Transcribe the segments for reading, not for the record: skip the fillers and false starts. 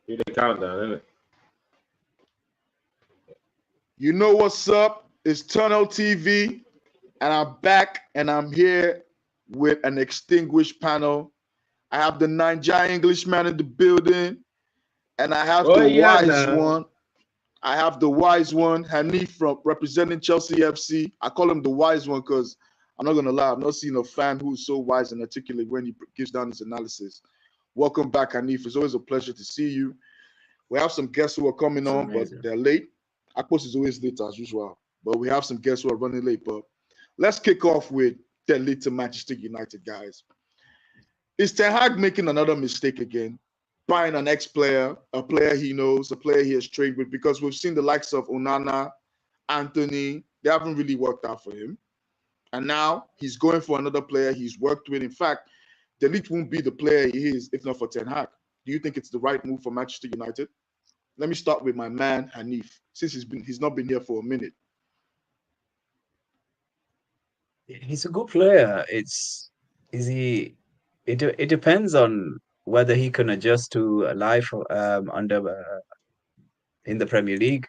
Do the countdown, isn't it? You know what's up? It's Tunnel TV, and I'm back, and I'm here with an extinguished panel. I have the Nigerian Englishman in the building, and I have the wise one. I have the wise one, Hanif, from representing Chelsea FC. I call him the wise one because I'm not gonna lie, I've not seen a fan who's so wise and articulate when he gives down his analysis. Welcome back, Hanif. It's always a pleasure to see you. We have some guests who are coming on, but they're late. Akpos is always late as usual, but we have some guests who are running late. But let's kick off with the late to Manchester United, guys. Is Ten Hag making another mistake again? Buying an ex-player, a player he knows, a player he has trained with, because we've seen the likes of Onana, Anthony, they haven't really worked out for him. And now he's going for another player he's worked with. In fact, the Ligt won't be the player he is if not for Ten Hag. Do you think it's the right move for Manchester United? Let me start with my man Hanif, since he's not been here for a minute. He's a good player. It depends on whether he can adjust to life in the Premier League.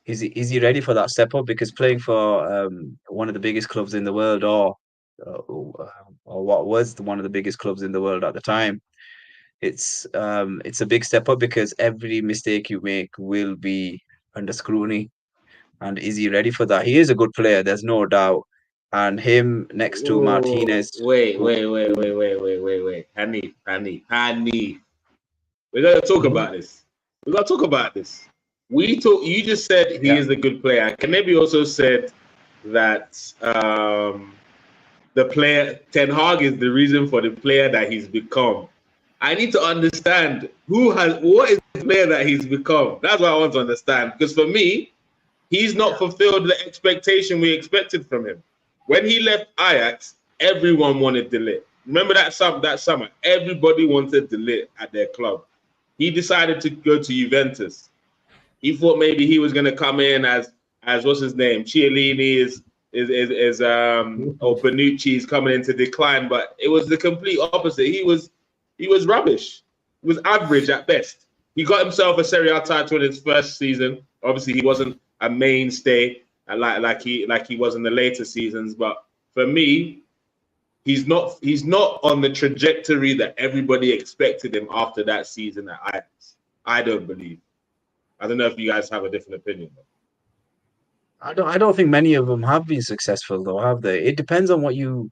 Is he ready for that step up? Because playing for one of the biggest clubs in the world, or what was one of the biggest clubs in the world at the time, it's a big step up, because every mistake you make will be under scrutiny. And is he ready for that? He is a good player, there's no doubt. And him next to Martinez. Wait. Hanif. We're gonna talk about this. You just said he is a good player. Kanebi also said that the player Ten Hag is the reason for the player that he's become. I need to understand what is the player that he's become. That's what I want to understand. Because for me, he's not fulfilled the expectation we expected from him. When he left Ajax, everyone wanted De Ligt. Remember that summer? Everybody wanted De Ligt at their club. He decided to go to Juventus. He thought maybe he was going to come in as what's his name? Chiellini or Bonucci is coming into decline, but it was the complete opposite. He was rubbish. He was average at best. He got himself a Serie A title in his first season. Obviously, he wasn't a mainstay like he was in the later seasons. But for me, he's not on the trajectory that everybody expected him after that season at Ajax. I don't believe. I don't know if you guys have a different opinion. I don't think many of them have been successful, though, have they? It depends on what you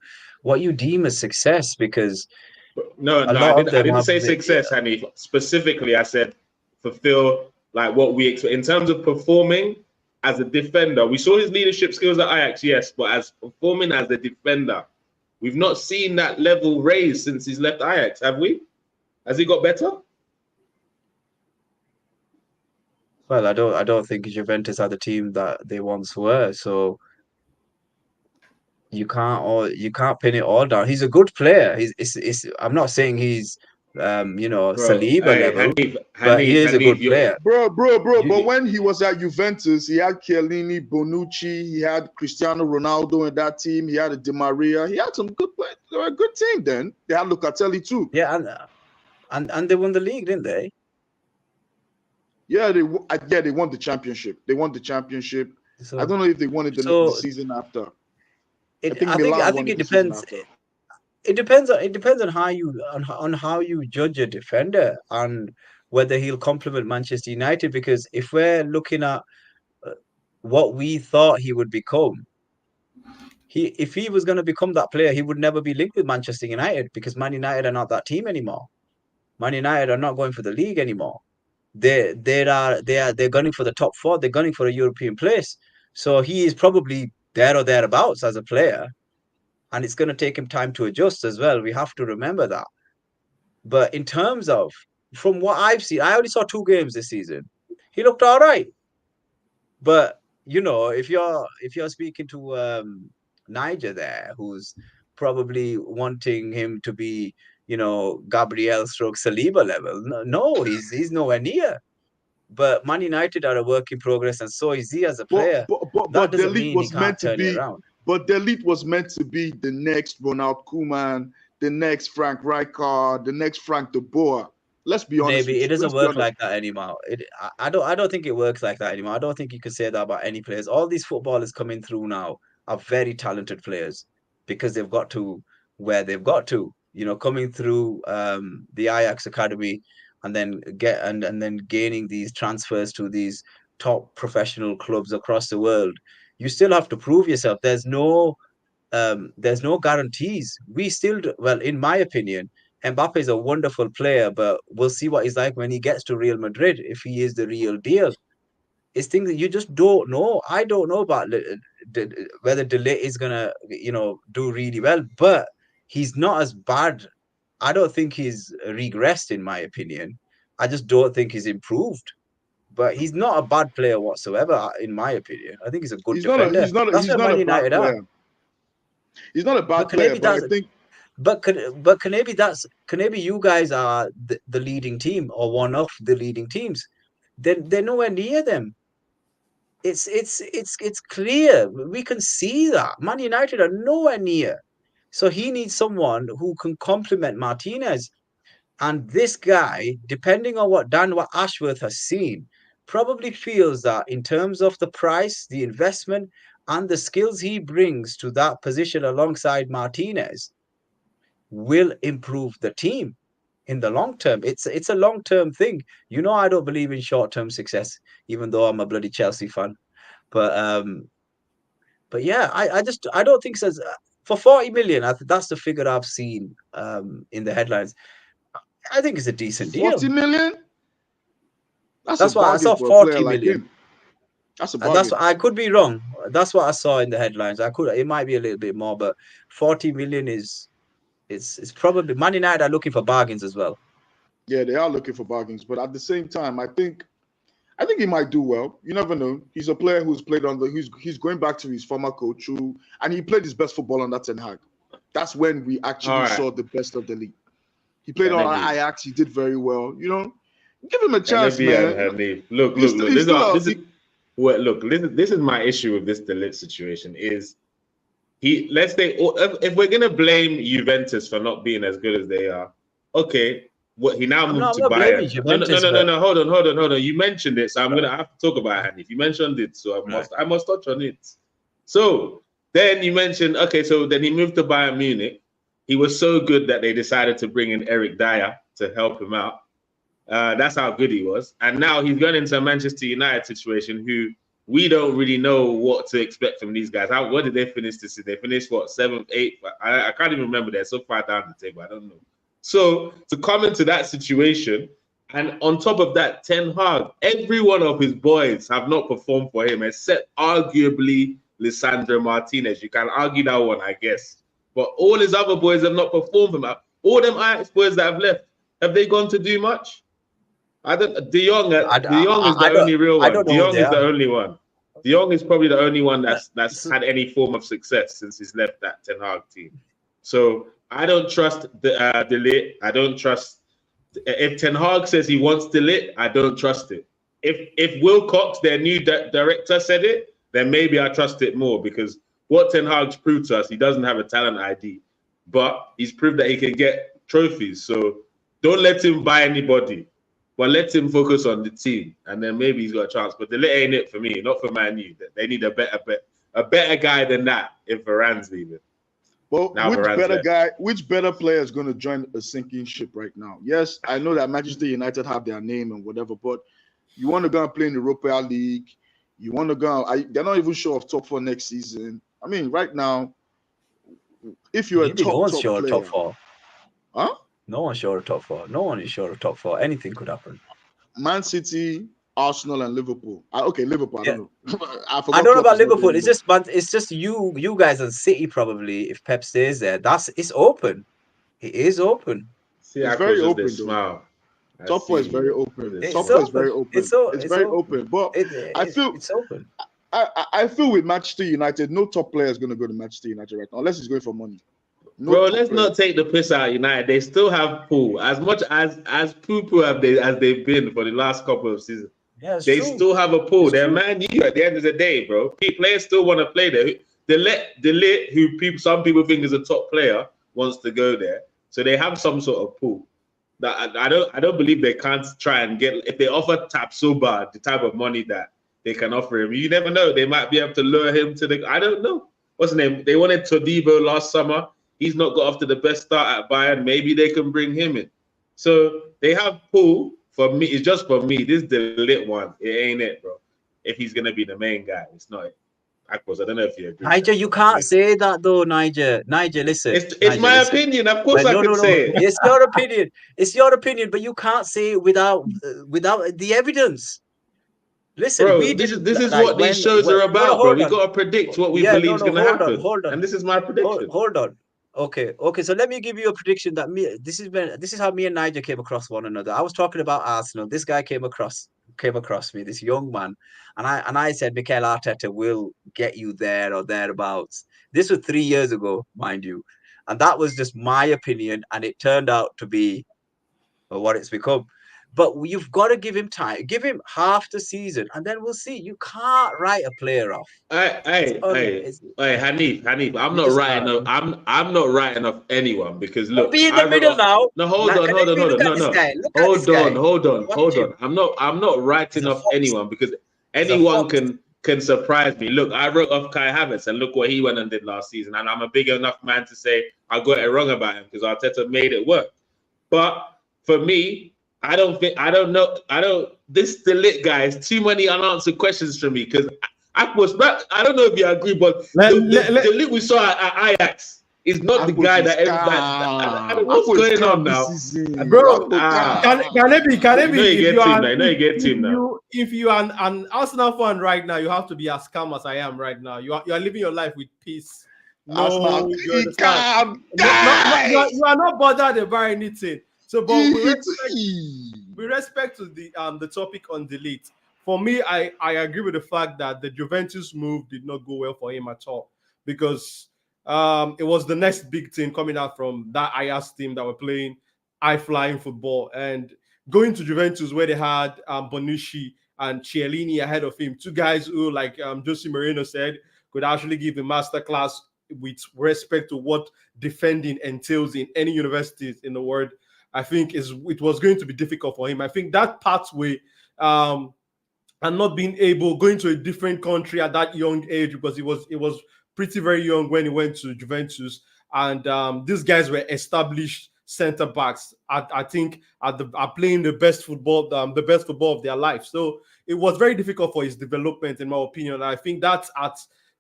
deem as success, because I didn't say success, Hanif. Specifically, I said fulfill like what we expect in terms of performing as a defender. We saw his leadership skills at Ajax, yes, but as performing as a defender, we've not seen that level raised since he's left Ajax, have we? Has he got better? Well, I don't think Juventus are the team that they once were, so you can't pin it all down. He's a good player. I'm not saying he's Saliba level, but he is a good player. Bro. But when he was at Juventus, he had Chiellini, Bonucci, he had Cristiano Ronaldo in that team. He had a Di Maria. He had some good players. They were a good team then. They had Locatelli too. Yeah, and they won the league, didn't they? Yeah, they won the championship. So, I don't know if they won it the season after. I think it depends. It depends on how you judge a defender and whether he'll complement Manchester United. Because if we're looking at what we thought he would become, if he was going to become that player, he would never be linked with Manchester United, because Man United are not that team anymore. Man United are not going for the league anymore. They're gunning for the top four. They're gunning for a European place. So he is probably there or thereabouts as a player, and it's going to take him time to adjust as well. We have to remember that. But in terms of, from what I've seen, I only saw 2 games this season. He looked all right. But if you're speaking to Niger there, who's probably wanting him to be, Gabriel stroke Saliba level. No, he's nowhere near. But Man United are a work in progress, and so is he as a player. But the Ligt was meant to be. But the Ligt was meant to be the next Ronald Koeman, the next Frank Rijkaard, the next Frank de Boer. Let's be honest. Maybe it doesn't work like that anymore. I don't think it works like that anymore. I don't think you could say that about any players. All these footballers coming through now are very talented players because they've got to where they've got to. You know, coming through the Ajax academy and then then gaining these transfers to these top professional clubs across the world. You still have to prove yourself. There's no guarantees. We still, well, in my opinion, Mbappe is a wonderful player, but we'll see what he's like when he gets to Real Madrid, if he is the real deal. It's things that you just don't know. I don't know about whether De Ligt is going to, do really well, but he's not as bad. I don't think he's regressed, in my opinion. I just don't think he's improved. But he's not a bad player whatsoever, in my opinion. I think he's a good defender. He's not a bad player. He's not a bad player, but I think. But Kanebi, you guys are the leading team or one of the leading teams. They're nowhere near them. It's clear. We can see that Man United are nowhere near. So he needs someone who can complement Martinez. And this guy, depending on what Ashworth has seen, probably feels that in terms of the price, the investment, and the skills he brings to that position alongside Martinez will improve the team in the long term. It's a long-term thing. You know, I don't believe in short-term success, even though I'm a bloody Chelsea fan. But yeah, I don't think so. For 40 million, that's the figure I've seen in the headlines. I think it's a decent deal. 40 million? That's what I saw. 40 million. Like that's a bargain. I could be wrong. That's what I saw in the headlines. It might be a little bit more, but 40 million it's probably Man United are looking for bargains as well. Yeah, they are looking for bargains, but at the same time, I think he might do well. You never know. He's a player who's played he's going back to his former coach and he played his best football under Ten Hag. That's when we actually saw the best of the league. He played on Ajax. He did very well. You know, give him a chance, man. Look. This is my issue with this De Ligt situation. Is let's say if we're gonna blame Juventus for not being as good as they are, okay. He now moved to Bayern. No. Hold on. You mentioned it, so I'm gonna have to talk about it. If you mentioned it, so I must touch on it. So then you mentioned so then he moved to Bayern Munich. He was so good that they decided to bring in Eric Dyer to help him out. That's how good he was. And now he's gone into a Manchester United situation who we don't really know what to expect from these guys. What did they finish this season? They finished, 7th, 8th? I can't even remember. They're so far down the table. I don't know. So to come into that situation, and on top of that, Ten Hag, every one of his boys have not performed for him, except arguably Lisandro Martinez. You can argue that one, I guess. But all his other boys have not performed for him. All them Ajax boys that have left, have they gone to do much? De Jong is the only real one. De Jong is the only one. De Jong is probably the only one that's had any form of success since he's left that Ten Hag team. So I don't trust De Ligt. I don't trust. If Ten Hag says he wants De Ligt, I don't trust it. If Wilcox, their new director, said it, then maybe I trust it more, because what Ten Hag's proved to us, he doesn't have a talent ID, but he's proved that he can get trophies. So don't let him buy anybody, but let him focus on the team, and then maybe he's got a chance. But De Ligt ain't it for me, not for Man U. They need a better guy than that if Varane's leaving. Well, which better player is going to join a sinking ship right now? Yes, I know that Manchester United have their name and whatever, but you want to go and play in the Europa League. You want to go. They're not even sure of top 4 next season. I mean, right now, if you're a top player, top 4. Huh? No one's sure of top 4. No one is sure of top 4. Anything could happen. Man City, Arsenal, and Liverpool. Liverpool. I don't know. I don't know about Liverpool. It's just you guys and City probably. If Pep stays there, it's open. It is open. See, it's very open. Top 4 is very open. Top 4 is very open. It's very open. But I feel it's open. I feel with Manchester United, no top player is going to go to Manchester United right now, unless he's going for money. Let's not take the piss out of United. They still have Pool. As much as poo-poo as they've been for the last couple of seasons. Yeah, they still have a Pool. They're Man U at the end of the day, bro. Players still want to play there. De Ligt, who some people think is a top player, wants to go there. So they have some sort of pool. That I don't believe they can't try and get, if they offer Tapsoba the type of money that they can offer him. You never know. They might be able to lure him to the, I don't know. What's his name? They wanted Todibo last summer. He's not got off to the best start at Bayern. Maybe they can bring him in. So they have Pool. For me, it's just for me. This is the lit one. It ain't it, bro. If he's gonna be the main guy, it's not it. Akpos, I don't know if you agree. Niger, you can't say that though, Niger. Niger, listen. It's my opinion. Of course, I can say it. It's your opinion. It's your opinion, but you can't say it without the evidence. Listen, bro, this is what these shows are about, bro. We gotta predict what we believe is gonna happen. Hold on. And this is my prediction. Hold on. Okay. So let me give you a prediction that this is how me and Niger came across one another. I was talking about Arsenal. This guy came across me, this young man, and I said Mikel Arteta will get you there or thereabouts. This was 3 years ago, mind you, and that was just my opinion, and it turned out to be what it's become. But you've got to give him time. Give him half the season, and then we'll see. You can't write a player off. Hey, Hanif. I'm not writing off. I'm not writing off anyone because look. Be in the middle now. No, hold on. I'm not writing off anyone because anyone can surprise me. Look, I wrote off Kai Havertz, and look what he went and did last season. And I'm a big enough man to say I got it wrong about him because Arteta made it work. But for me, this De Ligt guy is too many unanswered questions for me because I don't know if you agree, but De Ligt we saw at Ajax is not the guy that everybody. What's going on now, bro? Kanebi, if you are an Arsenal fan right now, you have to be as calm as I am right now. You are living your life with peace. No, you are not bothered about anything. So, but with respect to the topic on De Ligt, for me, I agree with the fact that the Juventus move did not go well for him at all because it was the next big thing coming out from that Ajax team that were playing high-flying football and going to Juventus where they had Bonucci and Chiellini ahead of him, two guys who, like Jose Mourinho said, could actually give a masterclass with respect to what defending entails in any universities in the world. I think it was going to be difficult for him. I think that pathway and not being able going to a different country at that young age because it was pretty very young when he went to Juventus, and these guys were established center backs. I think are playing the best football of their life. So it was very difficult for his development, in my opinion. And I think that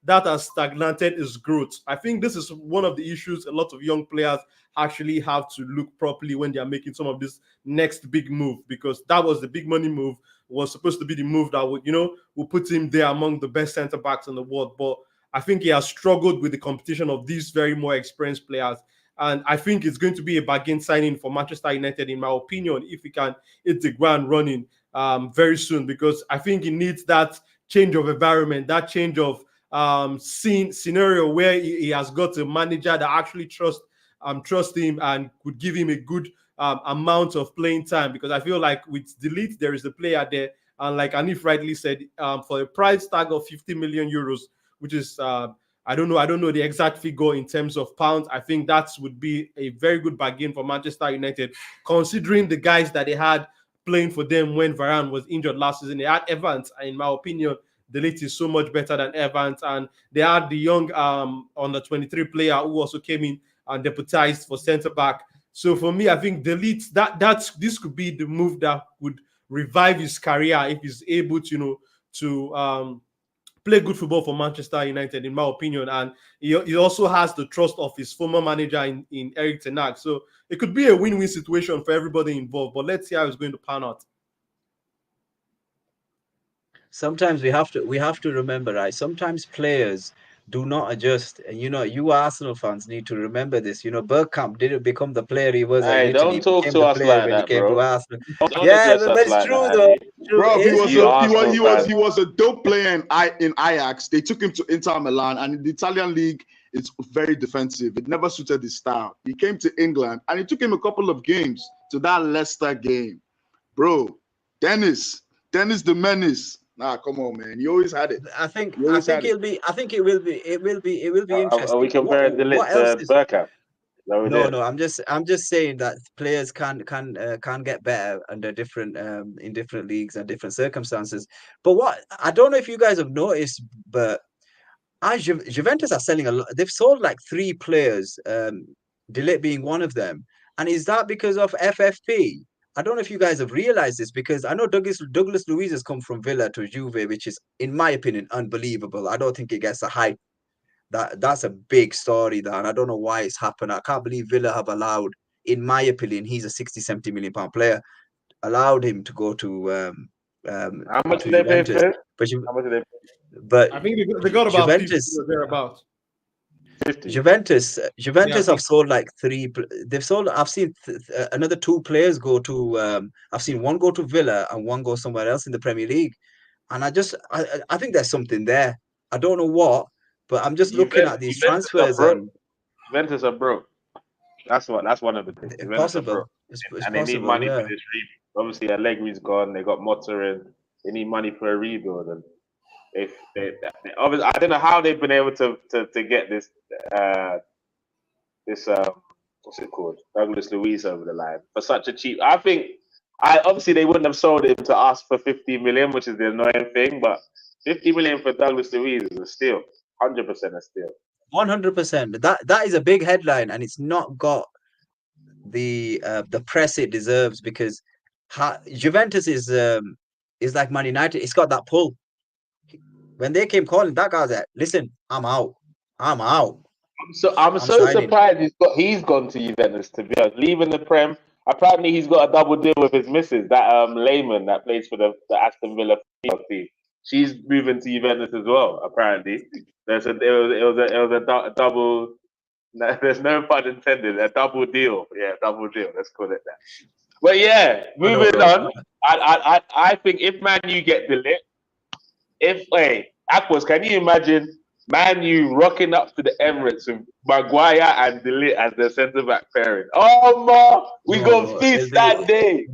has stagnated his growth. I think this is one of the issues a lot of young players actually have to look properly when they are making some of this next big move, because that was the big money move, was supposed to be the move that would put him there among the best center backs in the world. But I think he has struggled with the competition of these very more experienced players. And I think it's going to be a bargain signing for Manchester United, in my opinion, if he can hit the ground running very soon, because I think he needs that change of environment, that change of scenario where he has got a manager that actually trust him and could give him a good amount of playing time. Because I feel like with De Ligt, there is a player there, and like Anif rightly said, for a price tag of 50 million euros, which is I don't know the exact figure in terms of pounds. I think that would be a very good bargain for Manchester United, considering the guys that they had playing for them when Varane was injured last season. They had Evans, and in my opinion, De Ligt is so much better than Evans, and they had the young under 23 player who also came in and deputized for centre back. So for me, I think De Ligt, this could be the move that would revive his career if he's able to play good football for Manchester United, in my opinion. And he also has the trust of his former manager in Erik ten Hag. So it could be a win-win situation for everybody involved. But let's see how it's going to pan out. Sometimes we have to remember, right? Sometimes players do not adjust. And you Arsenal fans need to remember this. Bergkamp didn't become the player he was. Hey, don't talk to us like that, bro. Yeah, but that's true, though. Bro, he was a dope player in Ajax. They took him to Inter Milan, and in the Italian league, it's very defensive. It never suited his style. He came to England, and it took him a couple of games to that Leicester game. Bro, Dennis the Menace. Nah, come on, man. You always had it. I think it will be interesting. Are we comparing De Ligt to Bergkamp? No. I'm just saying that players can get better under different in different leagues and different circumstances. But what I don't know if you guys have noticed, but Juventus are selling a lot. They've sold like 3 players, De Ligt being one of them. And is that because of FFP? I don't know if you guys have realized this, because I know Douglas Luiz has come from Villa to Juve, which is, in my opinion, unbelievable. I don't think it gets a hype. That's a big story, that, and I don't know why it's happened. I can't believe Villa have allowed, in my opinion, he's a 60-70 million pound player, allowed him to go to how much to did they pay Juventus. for it? But How much did they pay? But I think they got about Juventus, 50 or thereabouts. 50. Juventus Yeah, have sold like 3. They've sold. I've seen another 2 players go to. I've seen one go to Villa and one go somewhere else in the Premier League, and I think there's something there. I don't know what, but I'm just looking at these transfers and Juventus are broke. That's one of the things. it's possible. It's And possible, they need money yeah. for this rebuild. Obviously, Allegri's gone. They got Motta in. They need money for a rebuild, and they obviously, I don't know how they've been able to get this what's it called, Douglas Luiz over the line for such a cheap. I think obviously they wouldn't have sold him to us for 50 million, which is the annoying thing. But 50 million for Douglas Luiz is a steal, 100% a steal. 100%. That is a big headline, and it's not got the press it deserves, because Juventus is like Man United. It's got that pull. When they came calling, that guy's like, "Listen, I'm out. I'm so surprised he's gone to Juventus, to be honest, leaving the Prem. Apparently, he's got a double deal with his missus, that Lehman that plays for the Aston Villa team. She's moving to Juventus as well. Apparently, it was a double. There's no pun intended. A double deal. Yeah, double deal. Let's call it that. But yeah, moving on. I think if Man U get the Ligt, Akpos, can you imagine Man U rocking up to the Emirates with Maguire and De Ligt as their centre-back pairing? Oh, ma, we go feast that day.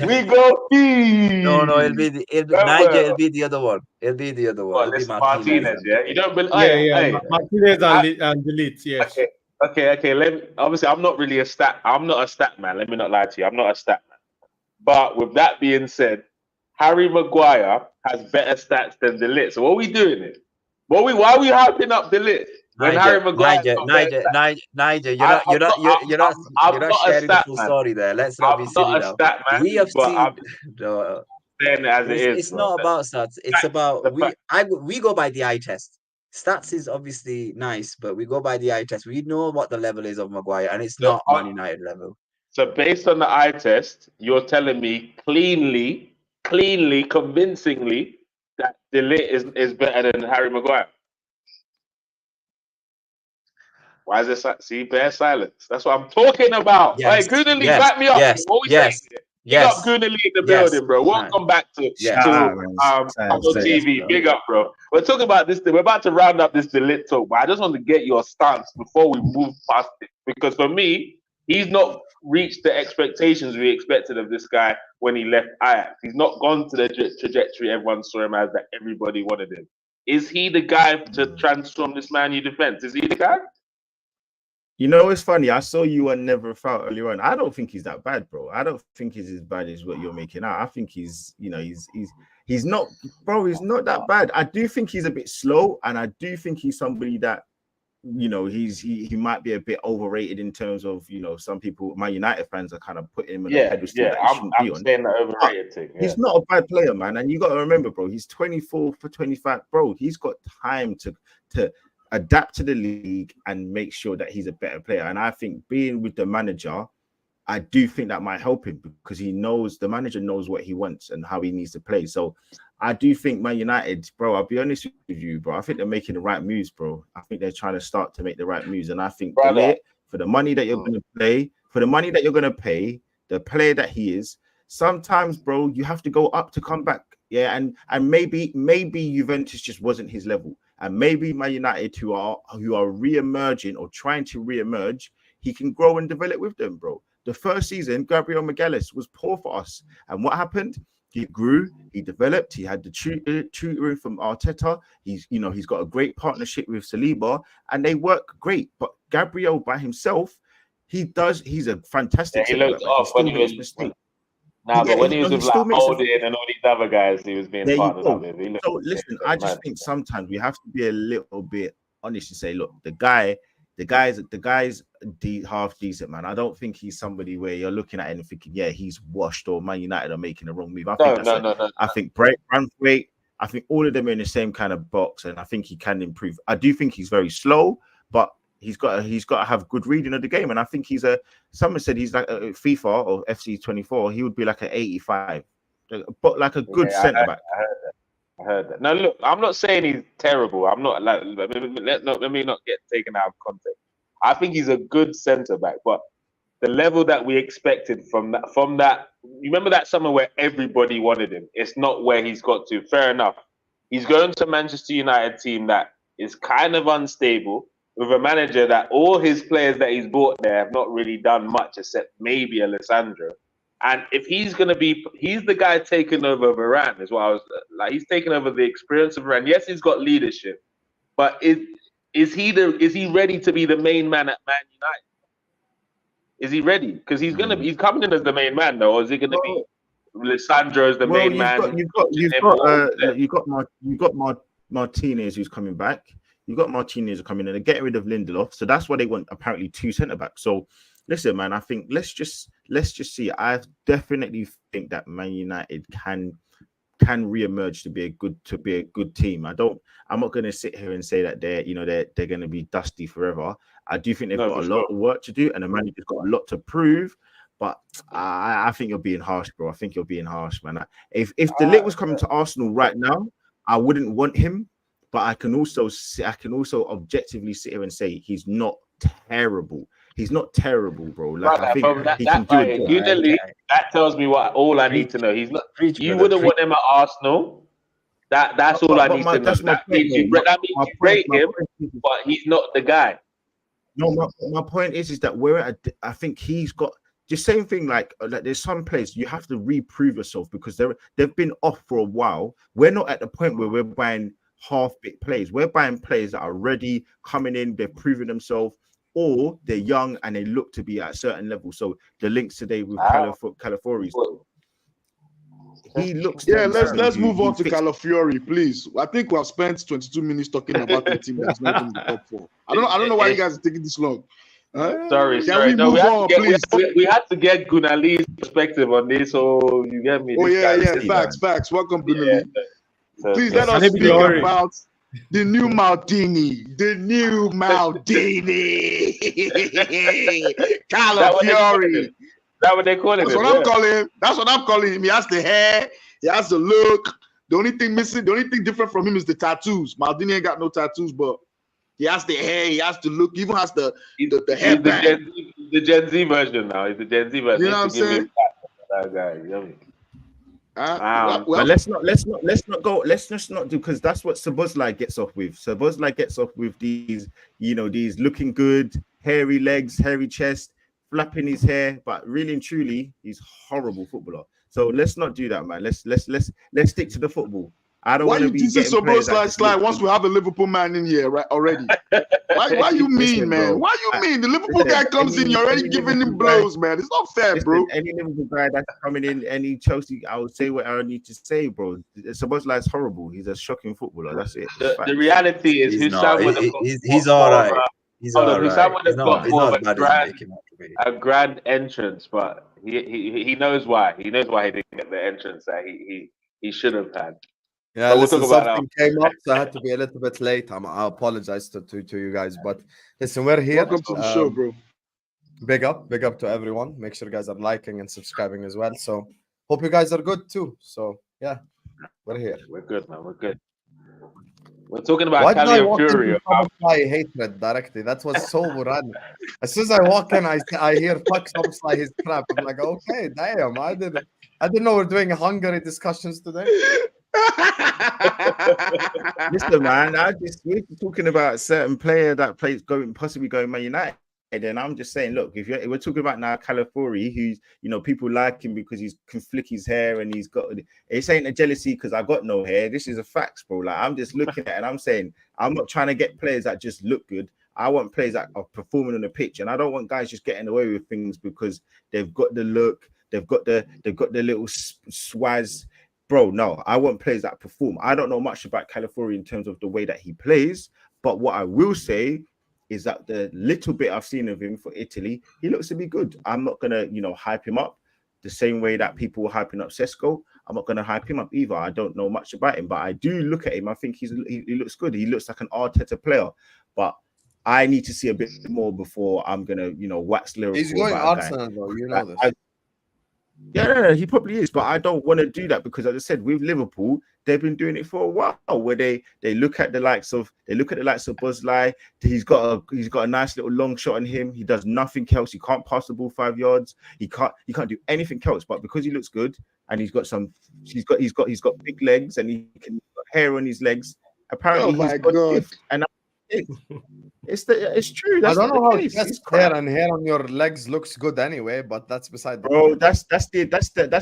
We go feast. No, it'll be Niger. It'll be the other one. It'll be the other one. It'll be Martinez. Yeah, you don't believe? Martinez and De Ligt. Yes. Okay. Obviously, I'm not a stat man. Let me not lie to you. I'm not a stat man. But with that being said, Harry Maguire has better stats than De Ligt. So what are we doing here? Why are we hyping up De Ligt when Harry Maguire? Niger, you're not sharing the full story there. Let's not be silly now. We have seen. Saying it as it is. It's not about stats. It's about we go by the eye test. Stats is obviously nice, but we go by the eye test. We know what the level is of Maguire, and it's not Man United level. So based on the eye test, you're telling me cleanly, convincingly, that De Ligt is better than Harry Maguire. Why is this? See, bear silence. That's what I'm talking about. Yes. Hey, Gooner Lee, back me up. Yes. Big up Gooner Lee in the building, bro. Welcome back to TV. Big up, bro. We're talking about this. We're about to round up this De Ligt talk, but I just want to get your stance before we move past it. Because for me, he's not reached the expectations we expected of this guy when he left Ajax. He's not gone to the trajectory everyone saw him as, that everybody wanted him. Is he the guy to transform this Man U defense? Is he the guy? You know, it's funny. I saw you and Never Felt earlier on. I don't think he's that bad, bro. I don't think he's as bad as what you're making out. I think he's not, bro. He's not that bad. I do think he's a bit slow, and I do think he's somebody that, you know, he might be a bit overrated in terms of, you know, some people, my United fans are kind of putting him on a pedestal. Yeah, I'm saying that overrated thing. Yeah. He's not a bad player, man, and you got to remember, bro. He's 24 for 25, bro. He's got time to adapt to the league and make sure that he's a better player. And I think being with the manager, I do think that might help him, because the manager knows what he wants and how he needs to play. So I do think Man United, bro, I'll be honest with you, bro. I think they're making the right moves, bro. I think they're trying to start to make the right moves. And I think for the money that you're going to play, for the money that you're going to pay, the player that he is, sometimes, bro, you have to go up to come back. Yeah, and maybe Juventus just wasn't his level. And maybe Man United, who are re-emerging or trying to re-emerge, he can grow and develop with them, bro. The first season, Gabriel Magalhaes was poor for us. And what happened? He grew, he developed, he had the tutoring from Arteta. He's got a great partnership with Saliba, and they work great. But Gabriel by himself, He does. He's a fantastic. He looked off when he was mistake. But when he was with like Holding and all these other guys, he was being partnered up with. So listen, I just think sometimes we have to be a little bit honest and say, look, the guy's half decent, man. I don't think he's somebody where you're looking at it and thinking, yeah, he's washed or Man United are making a wrong move. I think Branthwaite, I think all of them are in the same kind of box, and I think he can improve. I do think he's very slow, but he's got to have good reading of the game, and I think someone said he's like a FIFA or FC24. He would be like an 85, but like a good centre back. I heard that. Now look, I'm not saying he's terrible. I'm not like let me not get taken out of context. I think he's a good centre back, but the level that we expected from that, you remember that summer where everybody wanted him. It's not where he's got to. Fair enough. He's going to Manchester United team that is kind of unstable, with a manager that all his players that he's bought there have not really done much except maybe Alessandro. And if he's the guy taking over Varane, is what I was like. He's taking over the experience of Varane. Yes, he's got leadership, but is he ready to be the main man at Man United? Is he ready? Because he's coming in as the main man, though, or is he gonna be Alessandro as the main man? You got Martinez who's coming back. You got Martinez coming in and getting rid of Lindelof. So that's why they want apparently 2 centre backs. So listen, man, I think let's just see. I definitely think that Man United can re-emerge to be a good team. I'm not going to sit here and say that they're going to be dusty forever. I do think they've got a lot of work to do, and the manager's got a lot to prove. But I think you're being harsh, bro. I think you're being harsh, man. If De Ligt was coming to Arsenal right now, I wouldn't want him. But I can also objectively sit here and say he's not terrible. He's not terrible, bro. Like I think he can do it. Gooner Lee, that tells me all I need to know. He's not. You wouldn't want him at Arsenal. That's all I need to know. That means you rate him, but he's not the guy. No, my point is that I think he's got the same thing. Like there's some players you have to reprove yourself because they've been off for a while. We're not at the point where we're buying half-bit players. We're buying players that are ready, coming in, they're proving themselves, or they're young and they look to be at a certain level. So the links today with Calafiori, he looks. Yeah, let's move on to Califiori, please. I think we have spent 22 minutes talking about the team that's not in the top 4. I don't know why you guys are taking this long. Sorry. We had to get Gooner Lee's perspective on this, so you get me. Oh yeah, facts. Welcome, Gooner Lee. Please let us speak about the new Maldini. Calafiori. That's what they call it. That's what I'm calling him. He has the hair. He has the look. The only thing different from him is the tattoos. Maldini ain't got no tattoos, but he has the hair. He has the look. He even has the hairband. The Gen Z version now. He's the Gen Z version. You know what I'm saying? That guy. You know? But let's not do, because that's what Szoboszlai gets off with. Szoboszlai gets off with these looking good, hairy legs, hairy chest, flapping his hair, but really and truly, he's a horrible footballer. So let's not do that, man. Let's stick to the football. I don't want to be getting Szoboszlai once we have a Liverpool man in here, right? Already. Why you mean, man? Bro. Why you mean? The Liverpool guy comes in, you're already giving him blows, man. It's not fair, bro. Any Liverpool guy that's coming in, any Chelsea, I would say what I need to say, bro. Szoboszlai is horrible. He's a shocking footballer. That's it. The reality is, he's all right. He's all right. A grand entrance, but he knows why. He knows why he didn't get the entrance that he should have had. Yeah, listen, something came up, so I had to be a little bit late. I apologize to you guys, but listen, we're here. Welcome to the show, bro. Big up to everyone. Make sure you guys are liking and subscribing as well. So hope you guys are good too. So yeah, we're here. We're good, man. We're good. We're talking about Califiori. I hatred directly. That was so random. As soon as I walk in, I hear fuck Szoboszlai his crap. I'm like, okay, damn. I didn't know we're doing Hungary discussions today. Listen, man, we're talking about a certain player that possibly going Man United, and I'm just saying, look, if we're talking about now Calafiori, who's people like him because he can flick his hair and he's got, it ain't a jealousy because I got no hair. This is a facts, bro. Like I'm just looking at it and I'm saying I'm not trying to get players that just look good. I want players that are performing on the pitch, and I don't want guys just getting away with things because they've got the look, they've got the little swaz. Bro, no, I want players that perform. I don't know much about Califiori in terms of the way that he plays, but what I will say is that the little bit I've seen of him for Italy, he looks to be good. I'm not gonna, hype him up the same way that people were hyping up Sesko. I'm not gonna hype him up either. I don't know much about him, but I do look at him. I think he looks good. He looks like an Arteta player, but I need to see a bit more before I'm gonna, wax lyrical. He's going Arsenal, though. You know this. Yeah, he probably is, but I don't want to do that because, as I said, with Liverpool, they've been doing it for a while. Where they look at the likes of Bosley. He's got a nice little long shot on him. He does nothing else. He can't pass the ball 5 yards. He can't do anything else. But because he looks good and he's got big legs and he can got hair on his legs. Apparently, he's got gift. And it's true. I don't know how hair on your legs looks good anyway, but that's beside the point. That's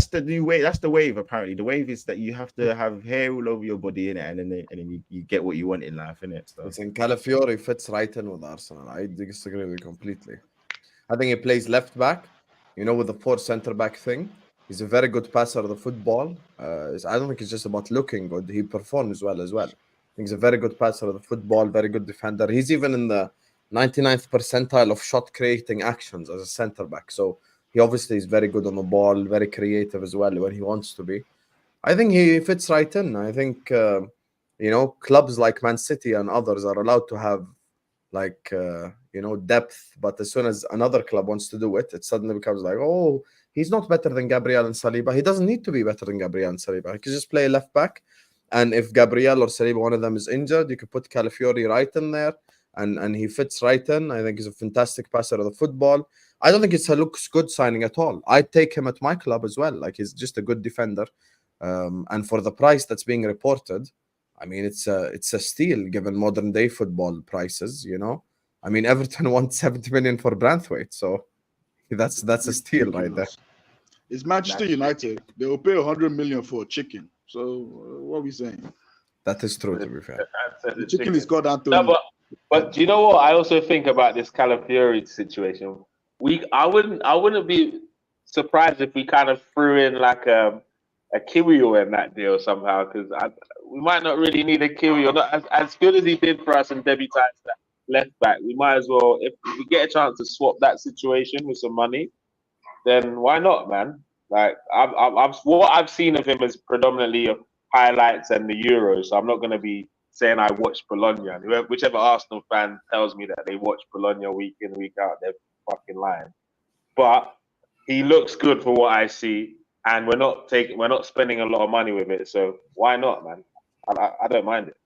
the new way. That's the wave. Apparently, the wave is that you have to have hair all over your body in it, and then you get what you want in life, innit? So. Listen, Calafiori fits right in with Arsenal. I disagree with you completely. I think he plays left back, with the 4 centre back thing. He's a very good passer of the football. I don't think it's just about looking good. He performs well as well. He's a very good passer of the football, very good defender. He's even in the 99th percentile of shot creating actions as a centre back. So he obviously is very good on the ball, very creative as well when he wants to be. I think he fits right in. I think, clubs like Man City and others are allowed to have depth. But as soon as another club wants to do it, it suddenly becomes like, oh, he's not better than Gabriel and Saliba. He doesn't need to be better than Gabriel and Saliba. He can just play left back. And if Gabriel or Saliba, one of them is injured, you could put Califiori right in there, and he fits right in. I think he's a fantastic passer of the football. I don't think it's a looks good signing at all. I'd take him at my club as well. Like, he's just a good defender. And for the price that's being reported, I mean, it's a steal given modern day football prices, I mean, Everton wants 70 million for Branthwaite, so that's a steal right there. It's Manchester United. They will pay 100 million for a chicken. So what are we saying? That is true, to be fair. The chicken is called Anthony. No, but do you know what I also think about this Calafiori situation? I wouldn't be surprised if we kind of threw in like a Kiwior in that deal somehow, because we might not really need a Kiwior. Not as good as he did for us in debutants left back. We might as well, if we get a chance to swap that situation with some money, then why not, man? Like what I've seen of him is predominantly highlights and the Euros. So I'm not going to be saying I watch Bologna. Whichever Arsenal fan tells me that they watch Bologna week in week out, they're fucking lying. But he looks good for what I see, and we're not spending a lot of money with it. So why not, man? I don't mind it.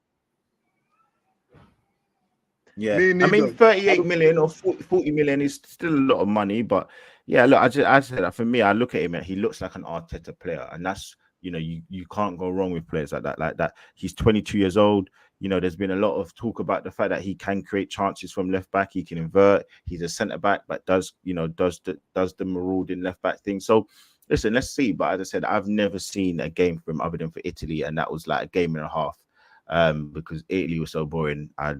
Yeah, I mean, 38 million or 40 million is still a lot of money, but yeah, look, I said that for me, I look at him and he looks like an Arteta player, and that's, you can't go wrong with players like that. He's 22 years old. There's been a lot of talk about the fact that he can create chances from left back. He can invert. He's a centre back, but does the marauding left back thing. So listen, let's see. But as I said, I've never seen a game from him other than for Italy, and that was like a game and a half, because Italy was so boring. I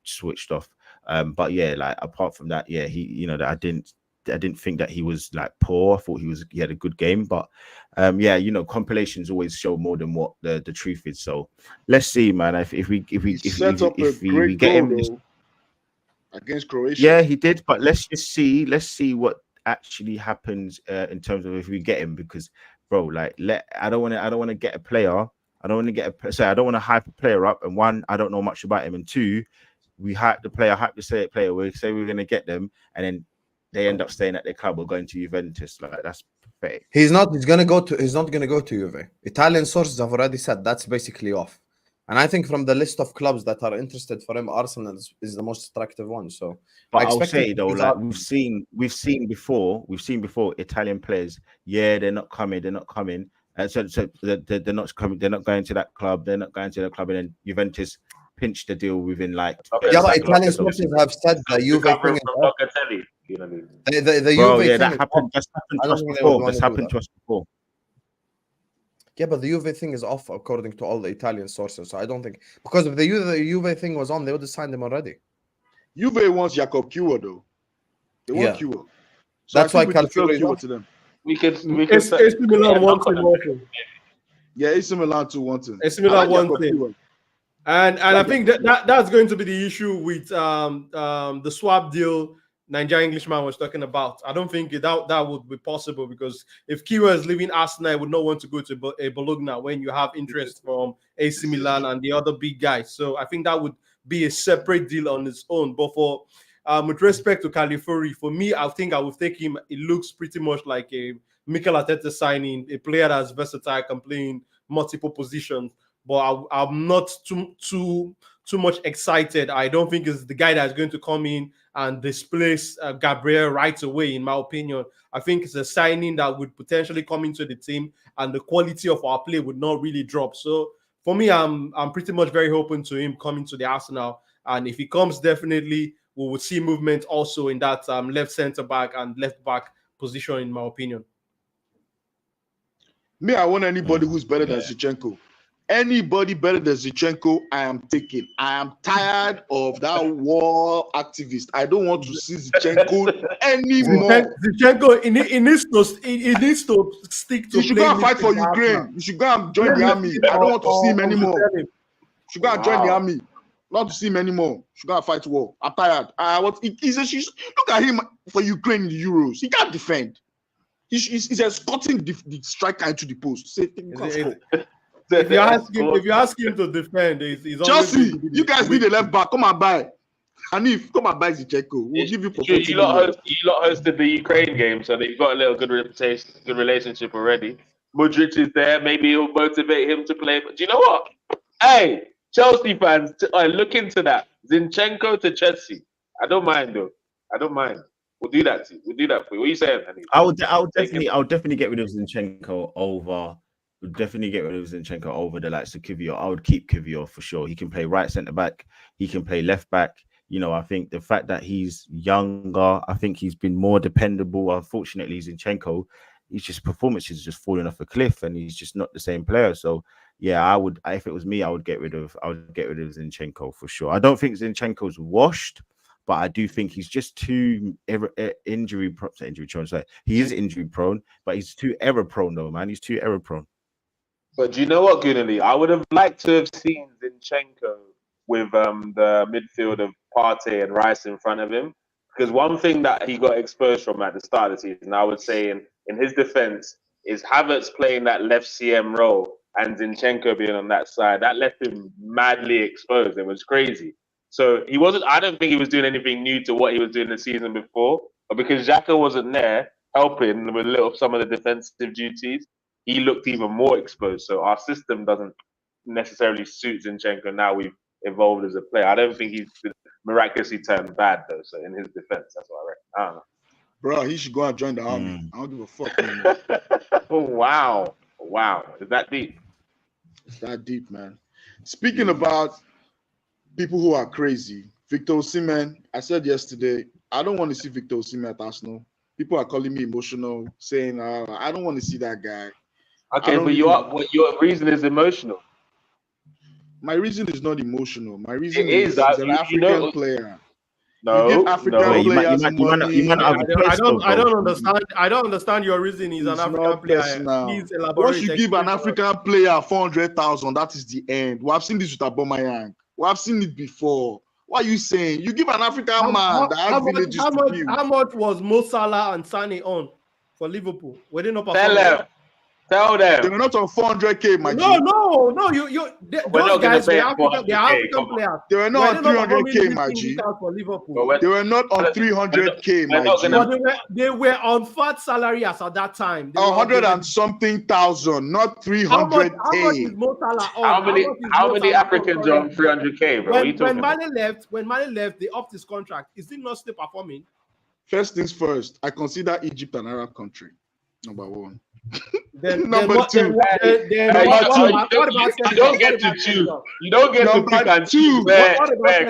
switched off. But yeah, like apart from that, yeah, he, I didn't think that he was like poor. I thought he had a good game, but yeah, compilations always show more than what the truth is. So let's see, man. If we get him against Croatia, yeah, he did. But let's see what actually happens in terms of if we get him, because bro, like I don't want to get a player. I don't want to hype a player up. And one, I don't know much about him, and two, we hype the player, we say we're going to get them, and then they end up staying at their club or going to Juventus. Like, that's pathetic. He's not going to go to Juve. Italian sources have already said that's basically off. And I think from the list of clubs that are interested for him, Arsenal is the most attractive one. So, but I'll say though, like we've seen before Italian players. Yeah, they're not coming. So they're not coming. They're not going to that club. And then Juventus pinch the deal within like. Yeah, but Italian sources have said the Juve thing. The Juve thing. That happened. That's happened to us before. That's happened to us before. Yeah, but the Juve thing is off according to all the Italian sources. So I don't think, because if the Juve thing was on, they would have signed him already. Juve wants Jakob Kiwa though. They want Kiwa. So that's why Califiori Kiwa to them. We could AC Milan wants him also. Yeah, AC Milan too wants him. AC Milan wants him. And I think that's going to be the issue with the swap deal Nigerian Englishman was talking about. I don't think that would be possible, because if Kiwa is leaving Arsenal, I would not want to go to Bologna when you have interest from AC Milan and the other big guys. So I think that would be a separate deal on its own. But for with respect to Califiori, for me, I think I would take him. It looks pretty much like a Mikel Arteta signing, a player that's versatile, can play in multiple positions. But I'm not too much excited. I don't think it's the guy that's going to come in and displace Gabriel right away, in my opinion. I think it's a signing that would potentially come into the team, and the quality of our play would not really drop. So for me, I'm pretty much very open to him coming to the Arsenal. And if he comes, definitely we will see movement also in that left centre back and left back position, in my opinion. Me, I want anybody who's better than Zinchenko. Anybody better than Zinchenko, I am taking. I am tired of that war activist. I don't want to see Zinchenko anymore. Zinchenko, he needs to stick to. You should go and fight for Ukraine. You should go and join the army. I don't want to see him anymore. You should go and join the army. Not to see him anymore. You should go and fight war. I'm tired. Look at him for Ukraine in the Euros. He can't defend. He's escorting the striker into the post. If you ask him to defend, he's Chelsea, you guys need a left back. Come and buy. Hanif, come and buy Zinchenko. We'll give you for you lot hosted the Ukraine game, so they've got a little good reputation, good relationship already. Modric is there. Maybe it'll motivate him to play. But do you know what? Hey, Chelsea fans, look into that. Zinchenko to Chelsea. I don't mind though. I don't mind. We'll do that to you. We'll do that for you. What are you saying, Hanif? I'll definitely get rid of Zinchenko over. Definitely get rid of Zinchenko over the likes of Kivior. I would keep Kivior for sure. He can play right centre back. He can play left back. You know, I think the fact that he's younger, I think he's been more dependable. Unfortunately, Zinchenko, his performance is just falling off a cliff, and he's just not the same player. So, yeah, I would. If it was me, I would get rid of Zinchenko for sure. I don't think Zinchenko's washed, but I do think he's just too injury prone. So he is injury prone, but he's too error prone though, man. He's too error prone. But do you know what, Gooner Lee? I would have liked to have seen Zinchenko with the midfield of Partey and Rice in front of him. Because one thing that he got exposed from at the start of the season, I would say in his defense, is Havertz playing that left CM role and Zinchenko being on that side. That left him madly exposed. It was crazy. So I don't think he was doing anything new to what he was doing the season before. But because Xhaka wasn't there helping with some of the defensive duties, he looked even more exposed. So our system doesn't necessarily suit Zinchenko. Now we've evolved as a player. I don't think he's miraculously turned bad though. So in his defense, that's what I reckon. I don't know. Bro, he should go and join the army. I don't give a fuck anymore. Wow. Is that deep? It's that deep, man. Speaking about people who are crazy, Victor Osihmen, I said yesterday, I don't want to see Victor Osihmen at Arsenal. People are calling me emotional, saying, I don't want to see that guy. Okay, but your reason is emotional. My reason is not emotional. My reason is he's an African player. No, you give African players money. I don't understand your reason. He's an African player. Please elaborate. Once you give an African player 400,000, that is the end. We have seen this with Aubameyang. We have seen it before. What are you saying? You give an African man that has villages to build. How much was Mo Salah and Sané on for Liverpool? Were they not Tell them. They were not on 400k, my No. Those guys, they are African players. They were not on 300k, my G. For Liverpool. They were not on 300k, my G. They were on fat salary as at that time. 100 and something thousand, not 300k. How much is Mo Salah on? How many Africans are on 300k, bro? When Mane left, they upped his contract. Is he not still performing? First things first, I consider Egypt an Arab country. Number one. Number two. You don't get to choose. You don't get to pick and choose.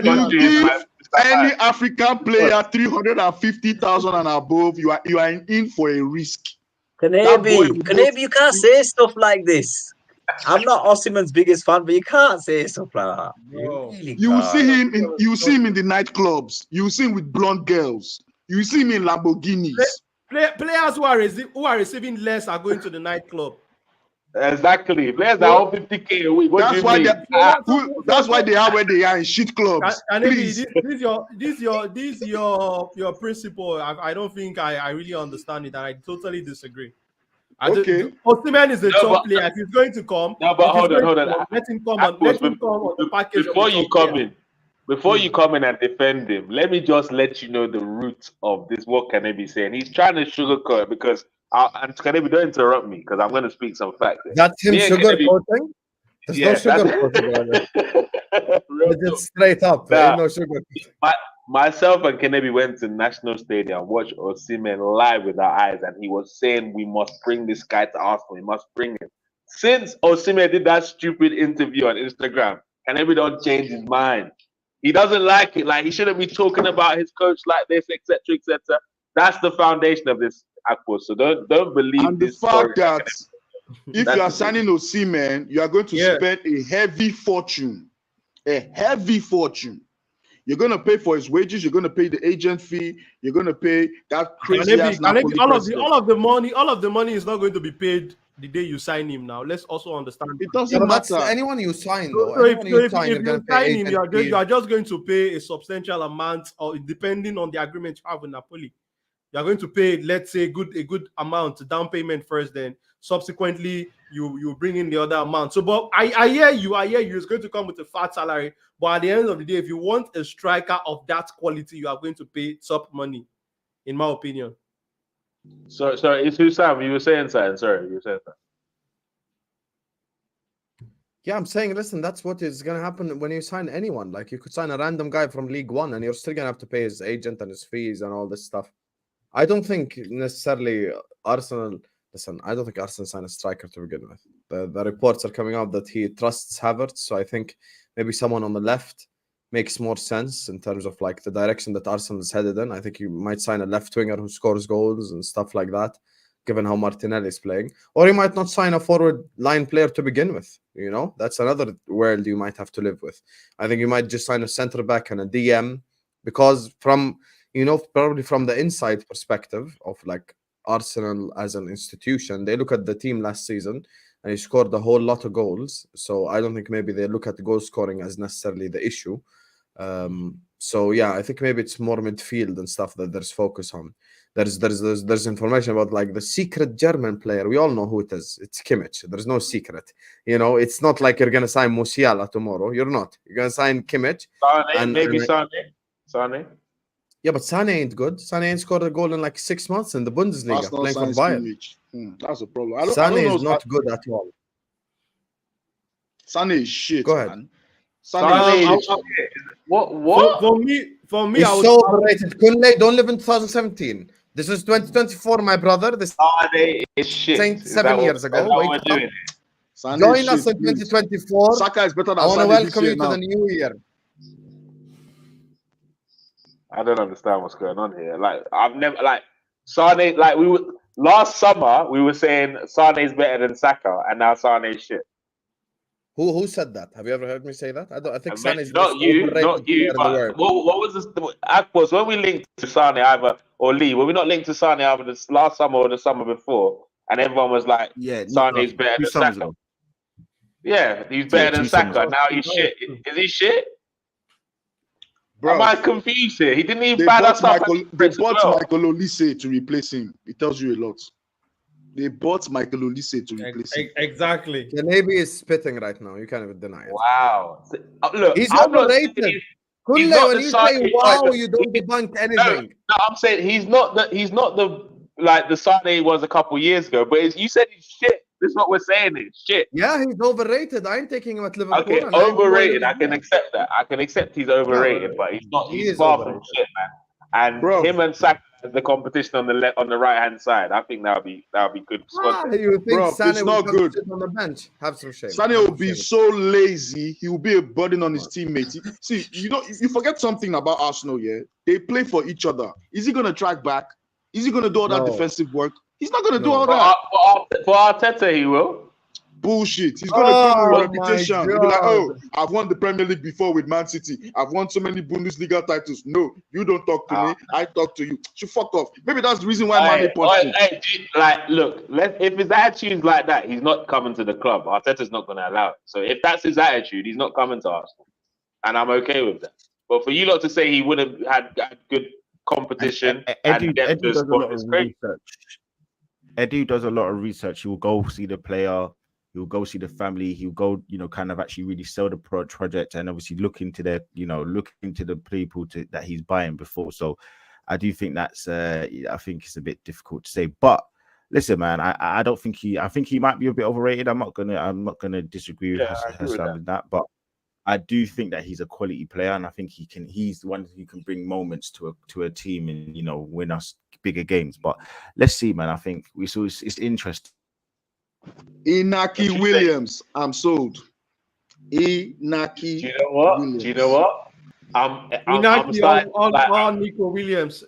You give any African player 350,000 and above, you are in for a risk. Kanebi, you can't say stuff like this. I'm not Osimhen's biggest fan, but you can't say stuff like that. You will see him in the nightclubs. You will see him with blonde girls. You will see him in Lamborghinis. Players who are receiving less are going to the nightclub. Exactly. Players that are 50K a week. That's why they are where they are in shit clubs. This your principle. I don't think I really understand it, and I totally disagree. Osimhen is a top player. If he's going to come, no, but hold on. Let him come on the package. Before you come in and defend him, let me just let you know the root of this. What Kanebi saying? He's trying to sugarcoat it because. And Kanebi, don't interrupt me because I'm going to speak some facts. That's him sugarcoating? There's no sugarcoating. It's straight up. Nah, no sugar. Myself and Kanebi went to National Stadium, watched Osimhen live with our eyes, and he was saying we must bring this guy to Arsenal. We must bring him. Since Osimhen did that stupid interview on Instagram, Kanebi don't change his mind. He doesn't like it. Like, he shouldn't be talking about his coach like this, etc., etc. That's the foundation of this. Akpos. So don't believe and this. The fact that if you are signing Osimhen, you are going to spend a heavy fortune. A heavy fortune. You're going to pay for his wages. You're going to pay the agent fee. You're going to pay that crazy ass Napoli all of the money is not going to be paid the day you sign him. Now let's also understand it doesn't matter. Anyone you sign though. So if you sign him, you are just going to pay a substantial amount, or depending on the agreement you have with Napoli. You're going to pay, let's say, a good amount down payment first, then subsequently you bring in the other amount. So, but I hear you. It's going to come with a fat salary. But at the end of the day, if you want a striker of that quality, you are going to pay top money, in my opinion. Sorry, it's Husam. You were saying something. Sorry, you were saying something. Yeah, I'm saying, listen, that's what is going to happen when you sign anyone. Like, you could sign a random guy from League One, and you're still going to have to pay his agent and his fees and all this stuff. I don't think necessarily Arsenal. Listen, I don't think Arsenal signed a striker to begin with. The reports are coming out that he trusts Havertz, so I think maybe someone on the left makes more sense in terms of like the direction that Arsenal is headed in. I think you might sign a left winger who scores goals and stuff like that, given how Martinelli is playing. Or you might not sign a forward line player to begin with. You know, that's another world you might have to live with. I think you might just sign a centre back and a DM, because probably from the inside perspective of like Arsenal as an institution, they look at the team last season and he scored a whole lot of goals. So I don't think maybe they look at the goal scoring as necessarily the issue. So yeah, I think maybe it's more midfield and stuff that there's focus on. There's information about like the secret German player. We all know who it is. It's Kimmich. There's no secret. It's not like you're gonna sign Musiala tomorrow. You're not. You're gonna sign Kimmich. Sane. Yeah, but Sane ain't good. Sane ain't scored a goal in like 6 months in the Bundesliga playing for Bayern. That's a problem. Sane is not good at all. Sane is shit. Go ahead. Man. Sane is shit. What? For me, he's so overrated. Kunle, don't live in 2017. This is 2024, my brother. This is shit. 7 years ago. Join us in 2024. Saka is better than I want to welcome you to the new year. I don't understand what's going on here. Like, I've never Sane. Like, last summer we were saying Sane is better than Saka, and now Sane is shit. Who said that? Have you ever heard me say that? I think Sane is not you. But what was this? Akpos, when we linked to Sane either or Lee, were we not linked to Sane either this last summer or the summer before? And everyone was like, Sane is better than Saka. Yeah, he's better than Saka. Now he's shit. Is he shit? Bro, am I confused here? He didn't even buy that stuff. They bought Michael Olise to replace him. It tells you a lot. They bought Michael Olise to replace him. Exactly. Kanebi is spitting right now. You can't even deny it. Wow. Look, he's overrated. When you say wow, you don't debunk anything. No, I'm saying he's not the like the Sane he was a couple years ago. But you said he's shit. This is what we're saying. It's shit. Yeah, he's overrated. I ain't taking him at Liverpool. Okay, overrated. I can accept that. I can accept he's overrated, but he's not. He's far from shit, man. And him and Saka, the competition on the right hand side. I think that'll be good. You think Sane it's not good. On the bench? Have some shame. Sane will be so lazy. He will be a burden on his teammates. See, you forget something about Arsenal. Yeah, they play for each other. Is he gonna track back? Is he gonna do all that defensive work? He's not going to do all that. For Arteta, he will. bullshit. He's gonna come with Oh, reputation. my He'll be like, oh, God. I've won the Premier League before with Man City. I've won so many Bundesliga titles. No, you don't talk to me. I talk to you. So fuck off. Maybe that's the reason why Mane punched him. Like, look, if his attitude's like that, he's not coming to the club. Arteta's not going to allow it. So if that's his attitude, he's not coming to Arsenal, and I'm okay with that. But for you lot to say he would have had good competition Edu does a lot of research. Edu does a lot of research. He will go see the player. He will go see the family. He will go, kind of actually really sell the project and obviously look into the people that he's buying before. So I do think that's, I think it's a bit difficult to say. But listen, man, I don't think I think he might be a bit overrated. I'm not gonna disagree with Husam with that, but I do think that he's a quality player, and I think he's the one who can bring moments to a team and win us bigger games. But let's see, man. I think it's interesting. Inaki Williams, I'm sold. Inaki. Do you know what? I'm starting on Nico Williams.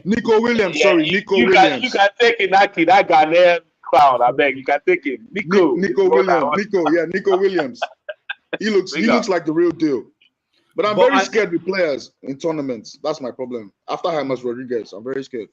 Nico Williams, Nico Williams. You can take Inaki, that Ghanaian clown. I beg, you can take him. Nico Williams. Nico Williams. He looks like the real deal. But I'm very scared with players in tournaments. That's my problem. After James Rodriguez, I'm very scared.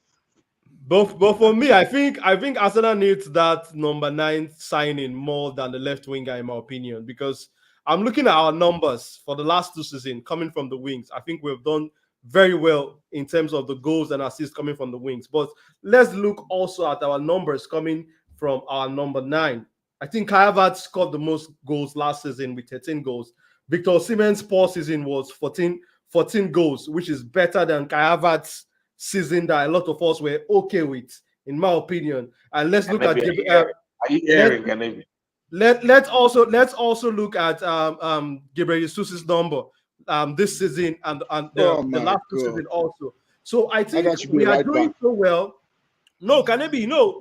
But for me, I think Arsenal needs that number 9 signing more than the left winger, in my opinion, because I'm looking at our numbers for the last 2 seasons coming from the wings. I think we've done very well in terms of the goals and assists coming from the wings. But let's look also at our numbers coming from our number 9. I think Kai Havertz scored the most goals last season with 13 goals. Victor Osimen's poor season was 14 goals, which is better than Kai Havertz's season that a lot of us were okay with, in my opinion. And let's look at let's also look at Gabriel Jesus' number this season and the last 2 seasons also. So I think we are doing so well. No, Kanebi, no.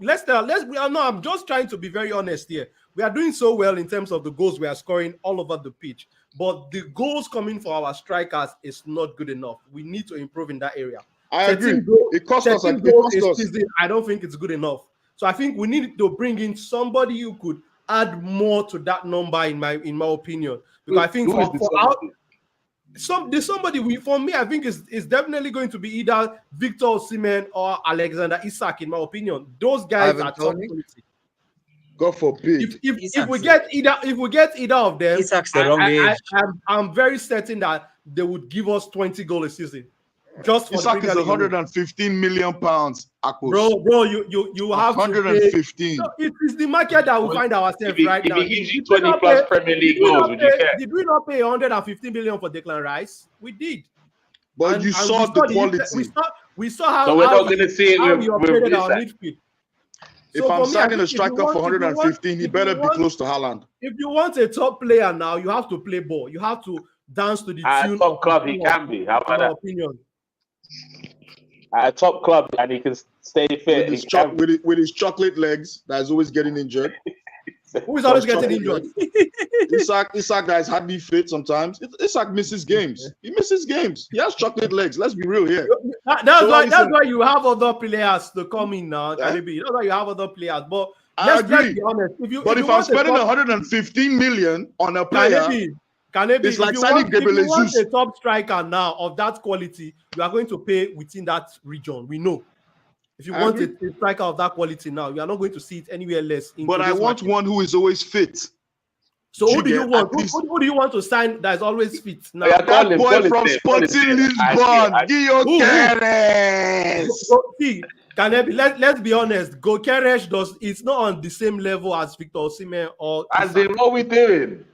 I'm just trying to be very honest here. We are doing so well in terms of the goals we are scoring all over the pitch, but the goals coming for our strikers is not good enough. We need to improve in that area. I agree. It cost us. I don't think it's good enough. So I think we need to bring in somebody who could add more to that number, in my opinion. Because I think for me, I think is definitely going to be either Victor Osihmen or Alexander Isak, in my opinion. Those guys are top quality. God forbid. If we get either of them, Isak's the wrong age. I'm very certain that they would give us 20 goals a season. Just for Isak is 115 million pounds. Akpos. Bro, you have 115. So it is the market that we find ourselves right now. If he gives you 20 plus Premier League goals, would you care? Did we not pay 115 million for Declan Rice? We did. But you saw the quality. We saw how. So we're not going to see it with our midfield. If I'm signing a striker for 115, he better be close to Haaland. If you want a top player now, you have to play ball. You have to dance to the tune. At a top club, he can be. How about that? Opinion. At a top club, and he can stay fit. With his chocolate legs, that's always getting injured. Who is always getting injured? Isak guys hardly fit sometimes. Isak misses games. He misses games. He has chocolate legs. Let's be real here. That's why you have other players to come in now. Yeah. That's why you have other players. But let's be honest. If I'm spending 115 million on a player, Kanebi, it's like signing Gabriel Jesus. If you want a top striker now of that quality, you are going to pay within that region. We know. If you want a striker of that quality now, you are not going to see it anywhere less. But I want one who is always fit. So who do you want? Who do you want to sign that is always fit now? That boy from Sporting Lisbon, Gyökeres. See, Kanebi, let's be honest. Gyökeres it's not on the same level as Victor Osihmen or. As in what we doing?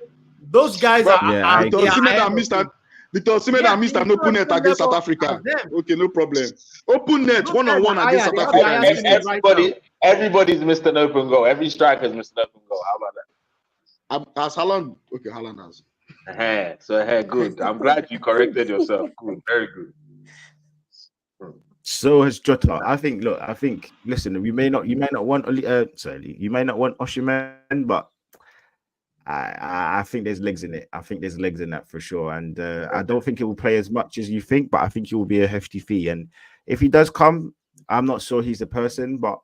Those guys are. Victor Osihmen that missed an open net against South Africa. Okay, no problem. Open net, one-on-one against South Africa. Everybody's missed an open goal. Every striker's missed an open goal. How about that? Has Haaland? Okay, Haaland has. So good. I'm glad you corrected yourself. Good, very good. So has Jota. I think. Listen, you may not want Osimhen, but I think there's legs in it. I think there's legs in that for sure. And I don't think it will play as much as you think, but I think it will be a hefty fee. And if he does come, I'm not sure he's the person, but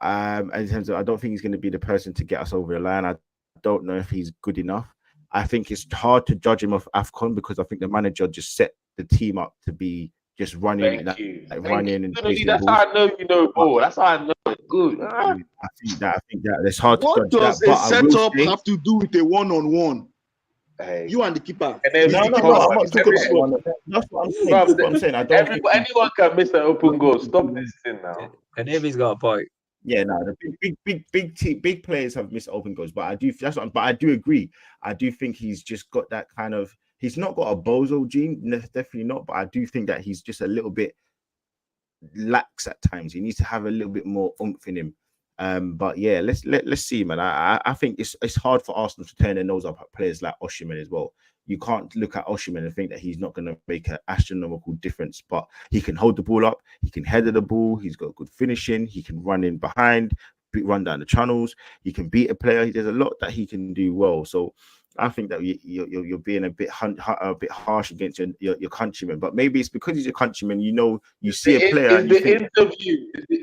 in terms of, I don't think he's going to be the person to get us over the line. I don't know if he's good enough. I think it's hard to judge him off AFCON because I think the manager just set the team up to be just running, running and that's how I know you know ball. That's how I know it's good. I think that it's hard what to judge does that. a setup have to do with a one-on-one? Hey. You and the keeper. I'm not talking about that's what I'm saying. I don't think anyone can miss an open goal. Stop this thing now. Kanebi's got a point. Yeah, no, the big players have missed open goals, but I do agree. I do think he's just got that kind of. He's not got a bozo gene, definitely not. But I do think that he's just a little bit lax at times. He needs to have a little bit more oomph in him. But yeah, let's see, man. I think it's hard for Arsenal to turn their nose up at players like Osimhen as well. You can't look at Osimhen and think that he's not going to make an astronomical difference, but he can hold the ball up, he can header the ball, he's got good finishing, he can run in behind, run down the channels, he can beat a player. There's a lot that he can do well. So I think that you're being a bit harsh against your countrymen, but maybe it's because he's a countryman. You see a player. The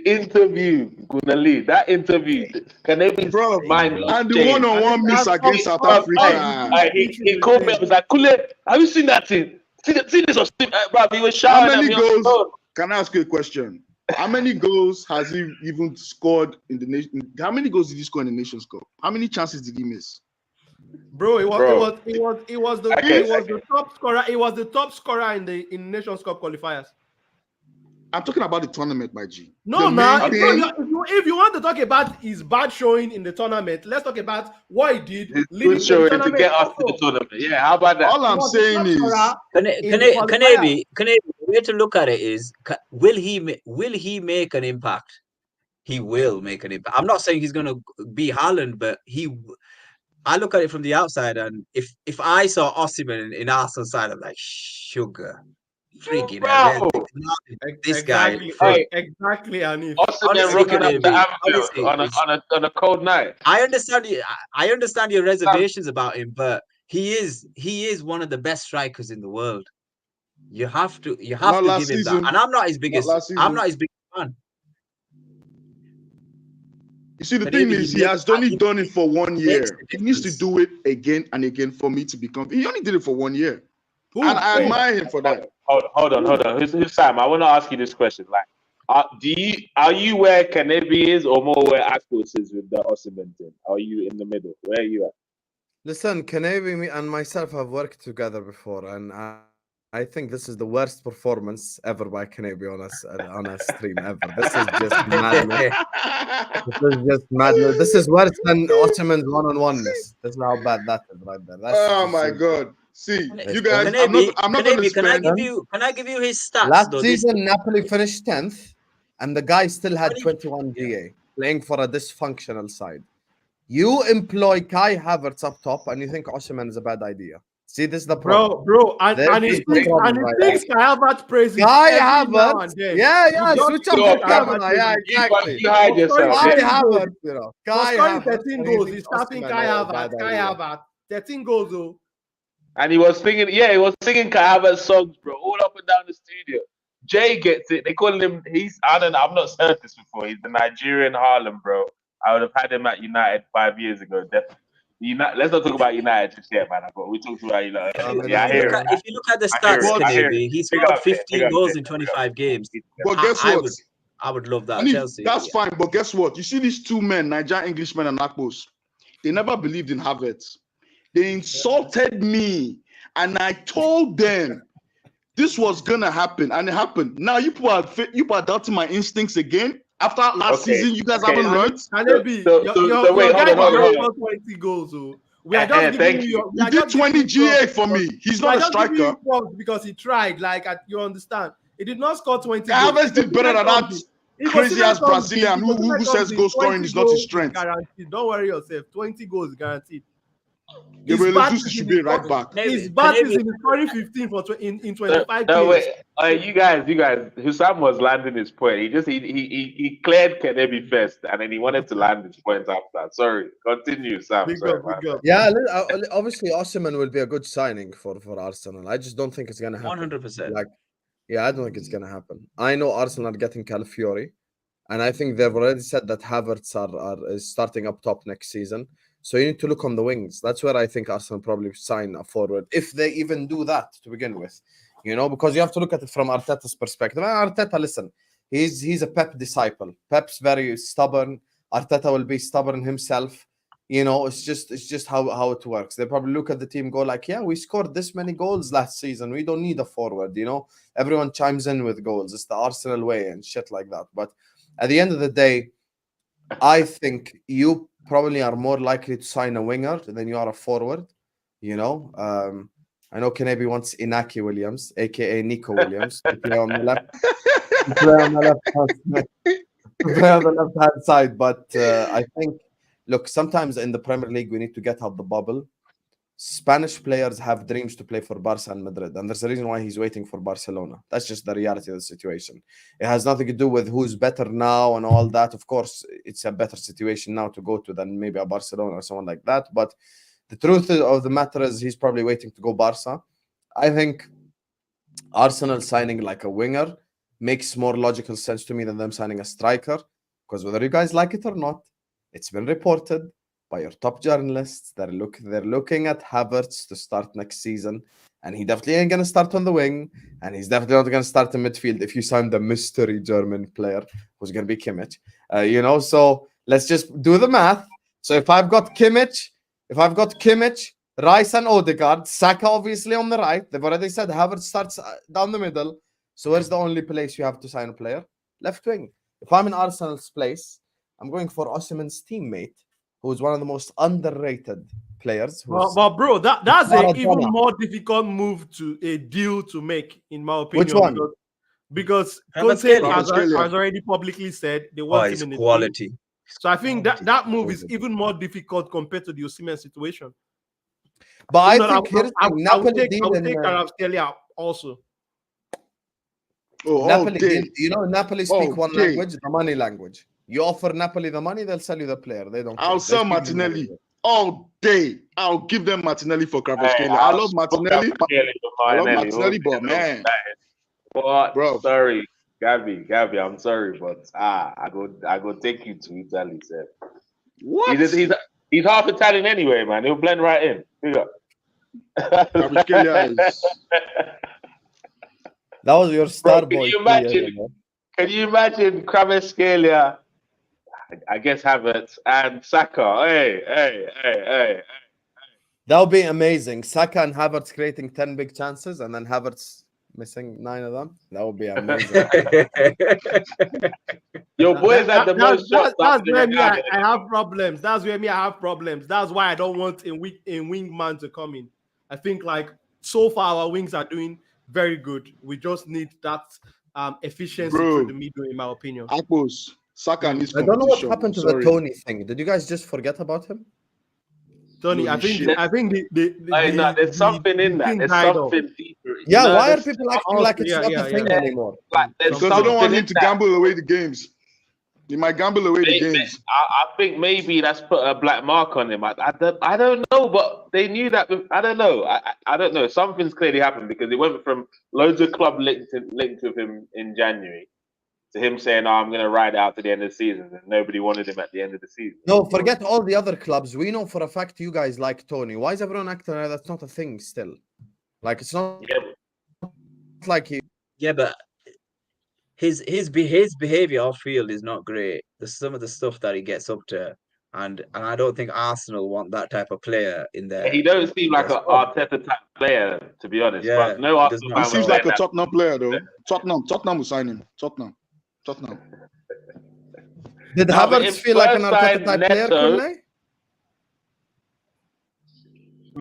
interview, Gooner Lee. That interview, Kanebi's mind. And the one-on-one miss against South Africa. He called me. I was like, Kule, have you seen that thing? See this? Bro, he was shouting. How many goals? Can I ask you a question? How many goals has he even scored in the nation? How many goals did he score in the Nations Cup? How many chances did he miss? Bro, it was the top scorer. It was the top scorer in Nations Cup qualifiers. I'm talking about the tournament, my G. No, man. If you want to talk about his bad showing in the tournament, let's talk about what he did. His good showing to get us to the tournament. Yeah, how about that? All I'm saying is, Kanebi, the way to look at it is, will he make an impact? He will make an impact. I'm not saying he's going to be Haaland, but I look at it from the outside, and if I saw Osimhen in Arsenal side, I'm like, sugar. Freaking this guy. Exactly, Anif. Osimhen rocking up the Anfield on a cold night. I understand your reservations about him, but he is one of the best strikers in the world. You have to give him that. And I'm not his biggest fan. You see, the thing is, he has only done it for 1 year. He needs to do it again and again for me to become. He only did it for 1 year. And I admire him for that. Hold on. Husam, I want to ask you this question. Like, are you where Kanebi is, or more where Akpos is with the Osimhen thing? Are you in the middle? Where are you at? Listen, Kanebi and myself have worked together before, and I think this is the worst performance ever by Kanebi on a stream ever. This is just madness. This is worse than Osimhen's one-on-one-ness. This is how bad that is right there. Oh my God. See, you guys, I'm not going to spend... Can I give you his stats? Last season, Napoli finished 10th, and the guy still had 21 GA, playing for a dysfunctional side. You employ Kai Havertz up top, and you think Osimhen is a bad idea. See, this is the problem. Bro, and he thinks Kai Havertz praises Kai Havertz. Yeah, switch up the camera. Yeah, exactly. Kai Havertz, Kai Havertz. 13 goals. He's starting Kai Havertz. 13 goals, though. And he was singing Kai Havertz songs, bro, all up and down the studio. Jay gets it. They call him, I don't know, I've not heard this before. He's the Nigerian Harlem, bro. I would have had him at United 5 years ago, definitely. Let's not talk about United just yet, man. But we talked about United. If you look at the stats, he's scored 15 goals in 25 games. But guess what? I would love that. Chelsea. That's fine, but guess what? You see these two men, Nigerian Englishman and Akpos, they never believed in Havertz. They insulted me, and I told them this was gonna happen, and it happened. Now you are doubting my instincts again. After last season, you guys haven't learned. Kanebi, your guy did not 20 goals. So we are just giving you. He did 20 GA for me. He's not a striker because he tried. Like you understand, he did not score 20. Havertz did better than that. Crazy ass Brazilian who says goal scoring is not his strength. Guaranteed. Don't worry yourself. 20 goals guaranteed. They will reduce should be right back. His bat is in scoring 15 in 25 no, games. Wait, you guys, Husam was landing his point. He cleared Kanebi first, and then he wanted to land his points after that. Sorry, continue, Sam. Big up. Yeah, obviously Osimhen will be a good signing for Arsenal. I just don't think it's gonna happen. 100%. I don't think it's gonna happen. I know Arsenal are getting Califiori, and I think they've already said that Havertz is starting up top next season. So you need to look on the wings. That's where I think Arsenal probably sign a forward, if they even do that to begin with. Because you have to look at it from Arteta's perspective. And Arteta, listen, he's a Pep disciple. Pep's very stubborn. Arteta will be stubborn himself. It's just how it works. They probably look at the team, go like, yeah, we scored this many goals last season. We don't need a forward. Everyone chimes in with goals. It's the Arsenal way and shit like that. But at the end of the day, I think you probably are more likely to sign a winger than you are a forward. I know Kanebi wants Inaki Williams, aka Nico Williams, to play on the left. to play on the left-hand side. But I think, look, sometimes in the Premier League we need to get out the bubble. Spanish players have dreams to play for Barca and Madrid, and there's a reason why he's waiting for Barcelona. That's just the reality of the situation. It has nothing to do with who's better now and all that. Of course, it's a better situation now to go to than maybe a Barcelona or someone like that. But the truth of the matter is he's probably waiting to go Barca. I think Arsenal signing like a winger makes more logical sense to me than them signing a striker, because whether you guys like it or not, it's been reported by your top journalists. They're looking at Havertz to start next season, and he definitely ain't gonna start on the wing, and he's definitely not gonna start in midfield if you sign the mystery German player who's gonna be Kimmich. So let's just do the math. So if I've got Kimmich, Rice and Odegaard, Saka obviously on the right. They've already said Havertz starts down the middle. So where's the only place you have to sign a player? Left wing. If I'm in Arsenal's place, I'm going for Osimhen's teammate, who's one of the most underrated players. But bro, that's an even more difficult deal to make, in my opinion. Which one? Because Conte has already publicly said they want him in the quality. team. So I think that move is even more difficult compared to the Osimhen situation. But I think I would take Kvaratskhelia also. Napoli, Napoli speak one language, the money language. You offer Napoli the money, they'll sell you the player. They don't. I'll sell Martinelli all day. I'll give them Martinelli for Kvaratskhelia. I love Martinelli. I love Martinelli, but man, what, bro? Sorry, Gabby, I'm sorry, but I go take you to Italy, sir. What? He's half Italian anyway, man. He'll blend right in. That was your star boy. Can you imagine Kvaratskhelia? I guess Havertz and Saka. Hey. That would be amazing. Saka and Havertz creating 10 big chances, and then Havertz missing 9 of them. That would be amazing. Your boys had the most shots. That's where I have problems. That's why I don't want a wingman to come in. I think so far our wings are doing very good. We just need that efficiency through the middle, in my opinion. Akpos, Saka needs I don't know what happened to the Tony thing. Did you guys just forget about him? Tony, I think there's something in that. There's something deeper. Yeah, why are people acting like it's not a thing anymore? Because they don't want him to gamble away the games. He might gamble away the games. I think maybe that's put a black mark on him. I don't know, but they knew that. I don't know. I don't know. Something's clearly happened, because it went from loads of club linked with him in January to him saying, I'm going to ride out to the end of the season, and nobody wanted him at the end of the season. No, forget all the other clubs. We know for a fact you guys like Tony. Why is everyone acting like that's not a thing still? It's not like he... Yeah, but his behavior off field is not great. There's some of the stuff that he gets up to, and I don't think Arsenal want that type of player in there. He don't seem like an Arteta type player, to be honest. Yeah, but no Arsenal. He seems like a Tottenham player, though. Tottenham will sign him. Tottenham. Did Havertz feel like an Arteta type player?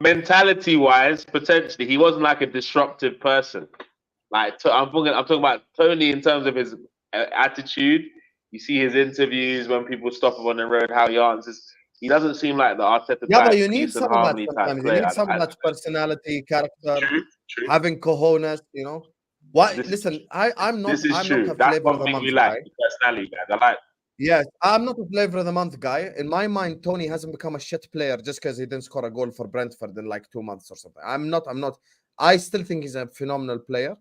Mentality-wise, potentially, he wasn't like a disruptive person. I'm talking about Tony in terms of his attitude. You see his interviews when people stop him on the road, how he answers. He doesn't seem like the Arteta type. Yeah, but you need some of that sometimes. You need some of that personality, character, true. having cojones, Why? Listen, I'm not a flavor of the month guy. Personality, guys. I like. Yes, I'm not a flavor of the month guy. In my mind, Tony hasn't become a shit player just because he didn't score a goal for Brentford in 2 months or something. I'm not. I still think he's a phenomenal player.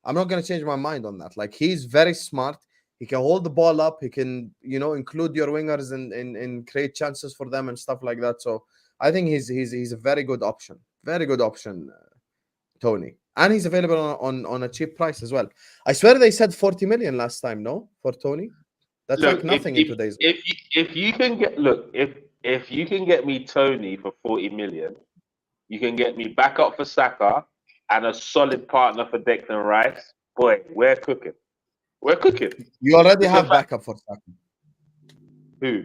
I'm not going to change my mind on that. He's very smart. He can hold the ball up. He can, include your wingers and create chances for them and stuff like that. So I think he's a very good option. Very good option, Tony. And he's available on a cheap price as well. I swear they said 40 million last time, no? For Tony? That's like nothing in today's. If you can get if you can get me Tony for 40 million, you can get me back up for Saka and a solid partner for Declan Rice. Boy, we're cooking. We're cooking. You already have backup for Saka. Who?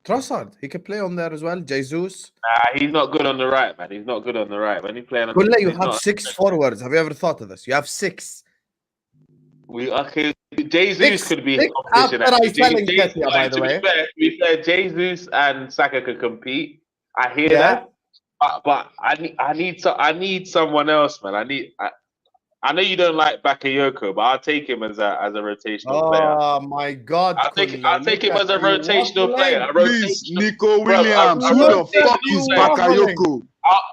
Trossard. He can play on there as well. Jesus. Nah, he's not good on the right, man. He's not good on the right. When he's playing on you have 6 forwards. Have you ever thought of this? You have 6. Jesus could be in competition. By the way. To be fair, Jesus and Saka could compete. I hear that. But I need someone else, man. I know you don't like Bakayoko, but I'll take him as a rotational player. Oh my God! I'll take him as a rotational player. Please, Nico Williams. Who the fuck is Bakayoko?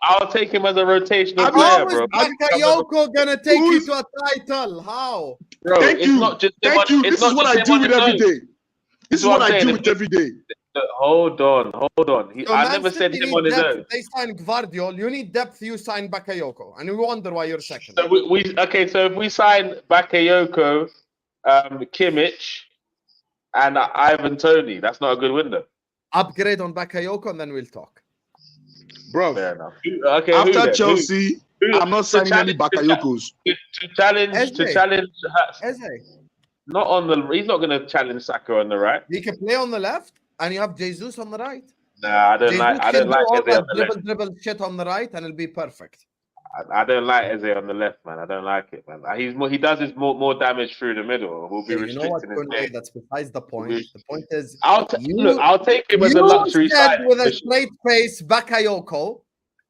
I'll take him as a rotational player, bro. How is Bakayoko gonna take you to a title? How? Bro, Thank you. This is what I do with every day. This is what I do with every day. Hold on. I never said him on his own. They signed Gvardiol. You need depth. You sign Bakayoko, and we wonder why you're second. So So if we sign Bakayoko, Kimmich, and Ivan Toney, that's not a good window. Upgrade on Bakayoko, and then we'll talk. Bro, fair enough. After Chelsea, I'm not signing any Bakayokos. To challenge. Eze. Not on the. He's not going to challenge Saka on the right. He can play on the left. And you have Jesus on the right. Nah, I don't like Eze on the left. Dribble shit on the right, and it'll be perfect. I don't like Eze on the left, man. I don't like it, man. He does more damage through the middle. We'll be restricting his game. That's besides the point. The point is, I'll take him as a luxury side with a straight face, Bakayoko,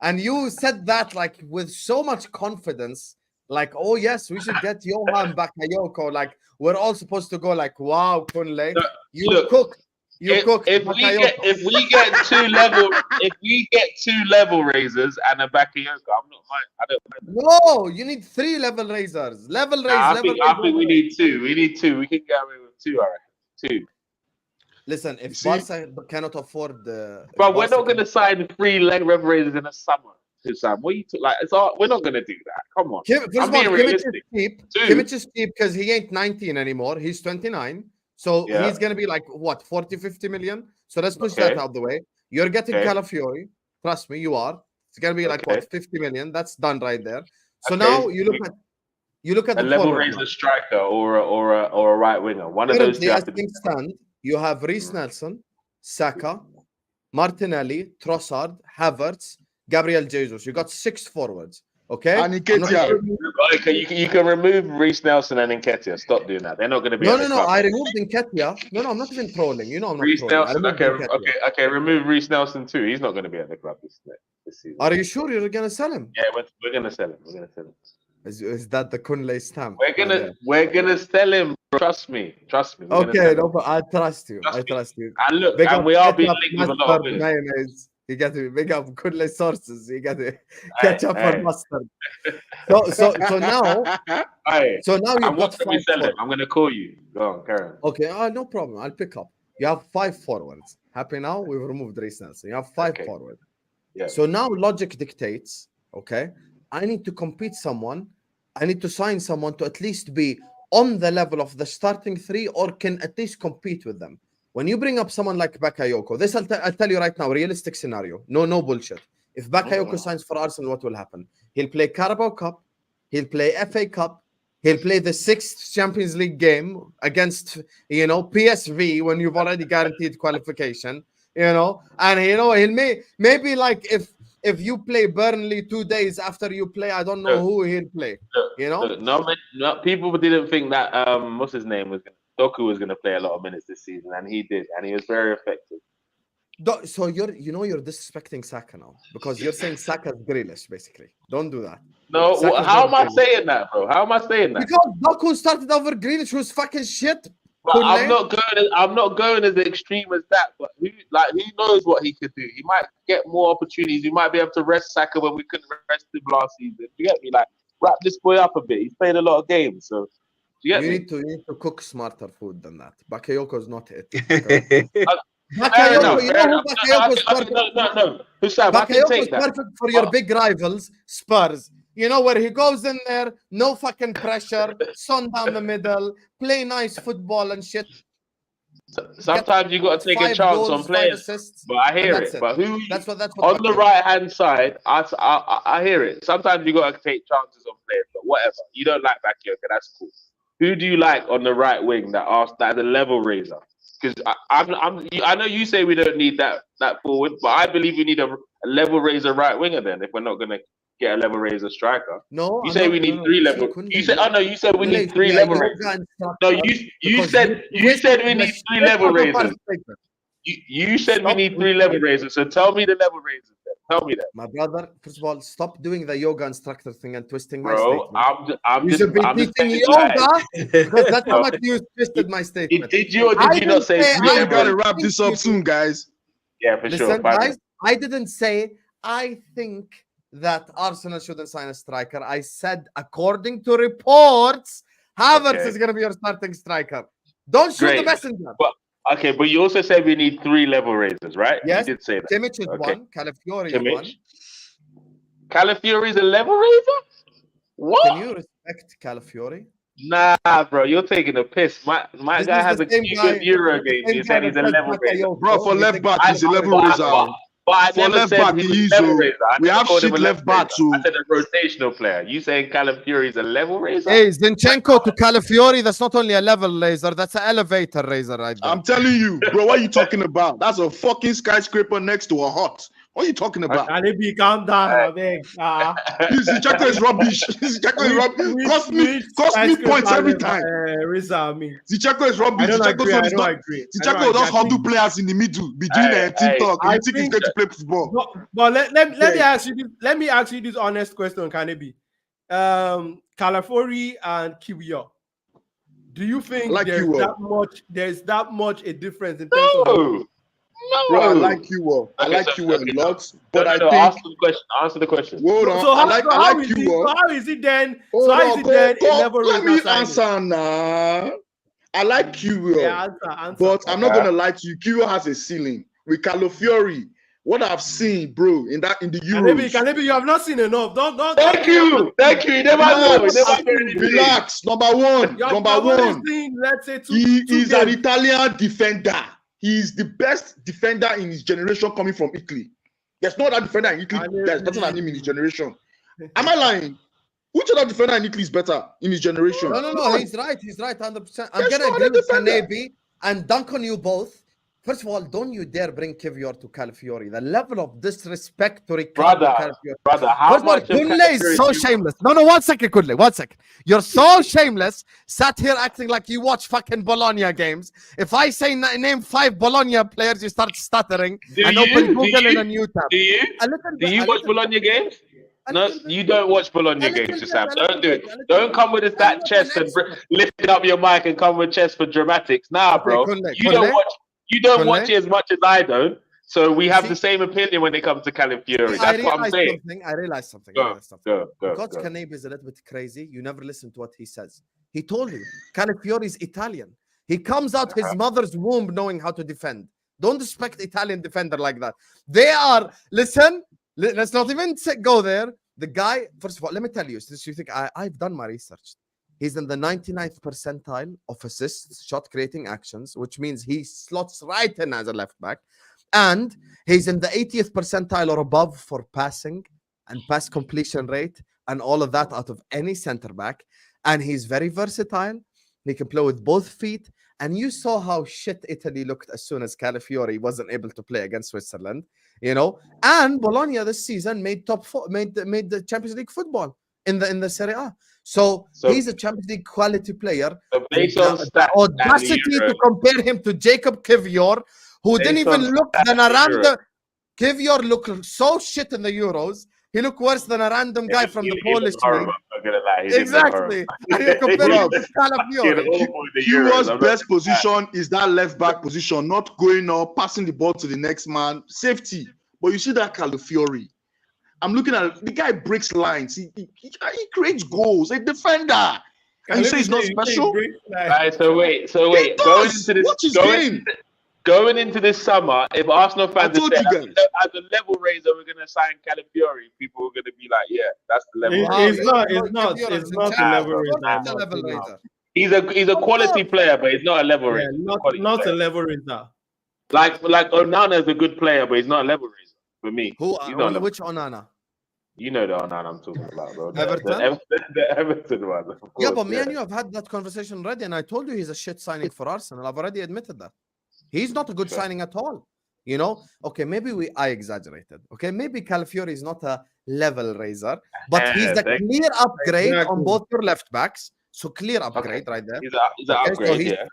and you said that like with so much confidence, like, oh yes, we should get Johan Bakayoko. Like we're all supposed to go like, wow, Kunle, cook. If we get two level raisers and a Bakayoko, I don't mind. No, you need 3 level raisers. I think we need 2. We need 2. We can get away with 2, I reckon. 2. Listen, if Barca cannot afford the, but we're not going to sign 3 level raisers in the summer. Husam, what you we're not going to do that. Come on. I'm being realistic. Kimmich is cheap because he ain't 19 anymore. He's 29. So he's going to be like, what, 40, 50 million? So let's push that out the way. You're getting Calafiori. Trust me, you are. It's going to be like, what, 50 million? That's done right there. So now you look at a the level raiser striker or a right winger. One of those two have to be. You have Reece Nelson, Saka, Martinelli, Trossard, Havertz, Gabriel Jesus. You got 6 forwards. Okay. And Nketiah. You can remove Reece Nelson and Nketiah. Stop doing that. They're not going to be. No. I removed Nketiah. No, I'm not even trolling. You know, I'm not Reece trolling. Nelson. Okay. Remove Reece Nelson too. He's not going to be at the club this season. Are you sure you're going to sell him? Yeah, we're going to sell him. Is that the Kunle stamp? We're gonna sell him. Trust me. Okay, no, but I trust you. And look, and we are being linked with a lot of mayonnaise. You got to big up Kunle sources. You got to catch up on mustard. So now you've got 5 forwards. I'm gonna call you. Go on, Karen. Okay, no problem. I'll pick up. You have 5 forwards. Happy now? We've removed Reece Nelson. You have 5 forwards. Yeah. So now logic dictates. Okay, I need to compete someone. I need to sign someone to at least be on the level of the starting 3 or can at least compete with them. When you bring up someone like Bakayoko, this I'll tell you right now, realistic scenario. No bullshit. If Bakayoko signs for Arsenal, what will happen? He'll play Carabao Cup, he'll play FA Cup, he'll play the 6th Champions League game against, PSV when you've already guaranteed qualification, and he'll maybe like if you play Burnley 2 days after you play, I don't know who he'll play. No, people didn't think that what's his name Doku was going to play a lot of minutes this season, and he did, and he was very effective. So you're disrespecting Saka now because you're saying Saka's Grealish, basically. Don't do that. No, how am I saying that, bro? How am I saying that? Because Doku started over Grealish, who's fucking shit. But I'm not going as extreme as that. But he knows what he could do. He might get more opportunities. He might be able to rest Saka when we couldn't rest him last season. You get me? Like, wrap this boy up a bit. He's played a lot of games, so You need to cook smarter food than that. Bakayoko is not it. Bakayoko, you know who Bakayoko is perfect? No. Husam, I can take that. Perfect for your big rivals, Spurs. You know, where he goes in there, no fucking pressure, sun down the middle, play nice football and shit. Sometimes you got to take a chance on players, but I hear it. But that's what on the right hand side, I hear it. Sometimes you got to take chances on players, but whatever. You don't like Bakayoko, that's cool. Who do you like on the right wing that the level raiser? Because I know you say we don't need that forward, but I believe we need a level raiser right winger then if we're not gonna get a level raiser striker. No, you say we need three level. You said you said we need three level raisers. No, you said we need three level raisers. You said we need three level raisers. So tell me the level raisers. Tell me that. My brother, first of all, stop doing the yoga instructor thing and twisting my statement. You should be teaching yoga because that's how much you twisted my statement. Did you or did you not say? We gotta wrap this up soon, guys. Yeah, for sure. Guys, I didn't say I think that Arsenal shouldn't sign a striker. I said, according to reports, Havertz is going to be your starting striker. Don't shoot the messenger. Okay, but you also said we need three level raisers, right? Yes. You did say that. Kimmich is one. Calafiori is one. Calafiori is a level raiser? What? Can you respect Calafiori? Nah, bro, you're taking a piss. My guy has a good Euro game. He said he's a level raiser. Bro, for left back, he's a level raiser. For left back, he's we have shit left back too. I said a rotational player. You saying Califiori is a level raiser? Hey, Zinchenko to Califiori, that's not only a level raiser, that's an elevator raiser right there. I'm telling you, bro, what are you talking about? That's a fucking skyscraper next to a hut. What are you talking about? Kanebi, calm down, I beg. Zinchenko is rubbish. Zinchenko is rubbish. Cost me points every time. Zinchenko is rubbish. Zinchenko does handle players in the middle between team talk. You think he's going to play football? But let me ask you this. Let me ask you this honest question, Kanebi. Calafiori and Kiwior. Do you think there's that much a difference in terms of? No, bro, I like you all. I like you a lot, but I think answer the question. Hold on. I like you all. So how is it then? Let me answer now. I like you all, but I'm not gonna lie to you. Kiwo has a ceiling with Calafiori. What I've seen, bro, in the Euros. Kanebi, you have not seen enough. Don't. Thank you. You never know. Relax. Number one. Let's say he is an Italian defender. He is the best defender in his generation coming from Italy. There's no other defender in Italy that's better than him in his generation. Am I lying? Which other defender in Italy is better in his generation? No, he's right. He's right, 100%. I'm going to agree with Kanebi and dunk on you both. First of all, don't you dare bring Kiwior to Califiori. The level of disrespect to brother, how much Gooner is so shameless. No, 1 second, Gooner. 1 second. You're so shameless. Sat here acting like you watch fucking Bologna games. If I say name 5 Bologna players, you start stuttering open Google in a new tab. Do you watch Bologna games? No, you don't watch Bologna games, Husam. Don't do it. Don't come with that chest and lift up your mic and come with chest for dramatics. Nah, bro. You don't watch it as much as I don't, so we have the same opinion when it comes to Califiori. That's what I'm saying. I realized something. Go. Because Kanebi is a little bit crazy, you never listen to what he says. He told you, Califiori is Italian. He comes out his mother's womb knowing how to defend. Don't expect Italian defender like that. They are, listen, let's not even go there. The guy, first of all, let me tell you, since you think I've done my research. He's in the 99th percentile of assists, shot creating actions, which means he slots right in as a left back. And he's in the 80th percentile or above for passing and pass completion rate and all of that out of any center back. And he's very versatile. He can play with both feet. And you saw how shit Italy looked as soon as Calafiori wasn't able to play against Switzerland, you know. And Bologna this season made the Champions League football in the Serie A. So he's a Champions League quality player. The audacity to compare him to Jacob Kiwior, who didn't even look than a random. Kiwior looked so shit in the Euros. He looked worse than a random guy from the Polish league. Exactly. And you compare him to Calafiori. Kiwior's best position is that left back position, not going up, passing the ball to the next man, safety. But you see that Calafiori. I'm looking at the guy breaks lines. He creates goals. A defender. And you say he's not special? Right, so wait. Going into this summer, if Arsenal fans say as a level raiser, we're gonna sign Calafiori, people are gonna be like, yeah, that's the level. It's not a level raiser. He's a quality player, but he's not a level raiser. Not a level raiser. Like Onana is a good player, but he's not a level raiser for me. Which Onana? You know the Onana I'm talking about, bro. Everton? The Everton one. Yeah, but me and you have had that conversation already, and I told you he's a shit signing for Arsenal. I've already admitted that. He's not a good signing at all. You know? Okay, maybe I exaggerated. Okay, maybe Califiori is not a level raiser, but he's a clear upgrade on both your left backs. So clear upgrade right there. He's an upgrade, so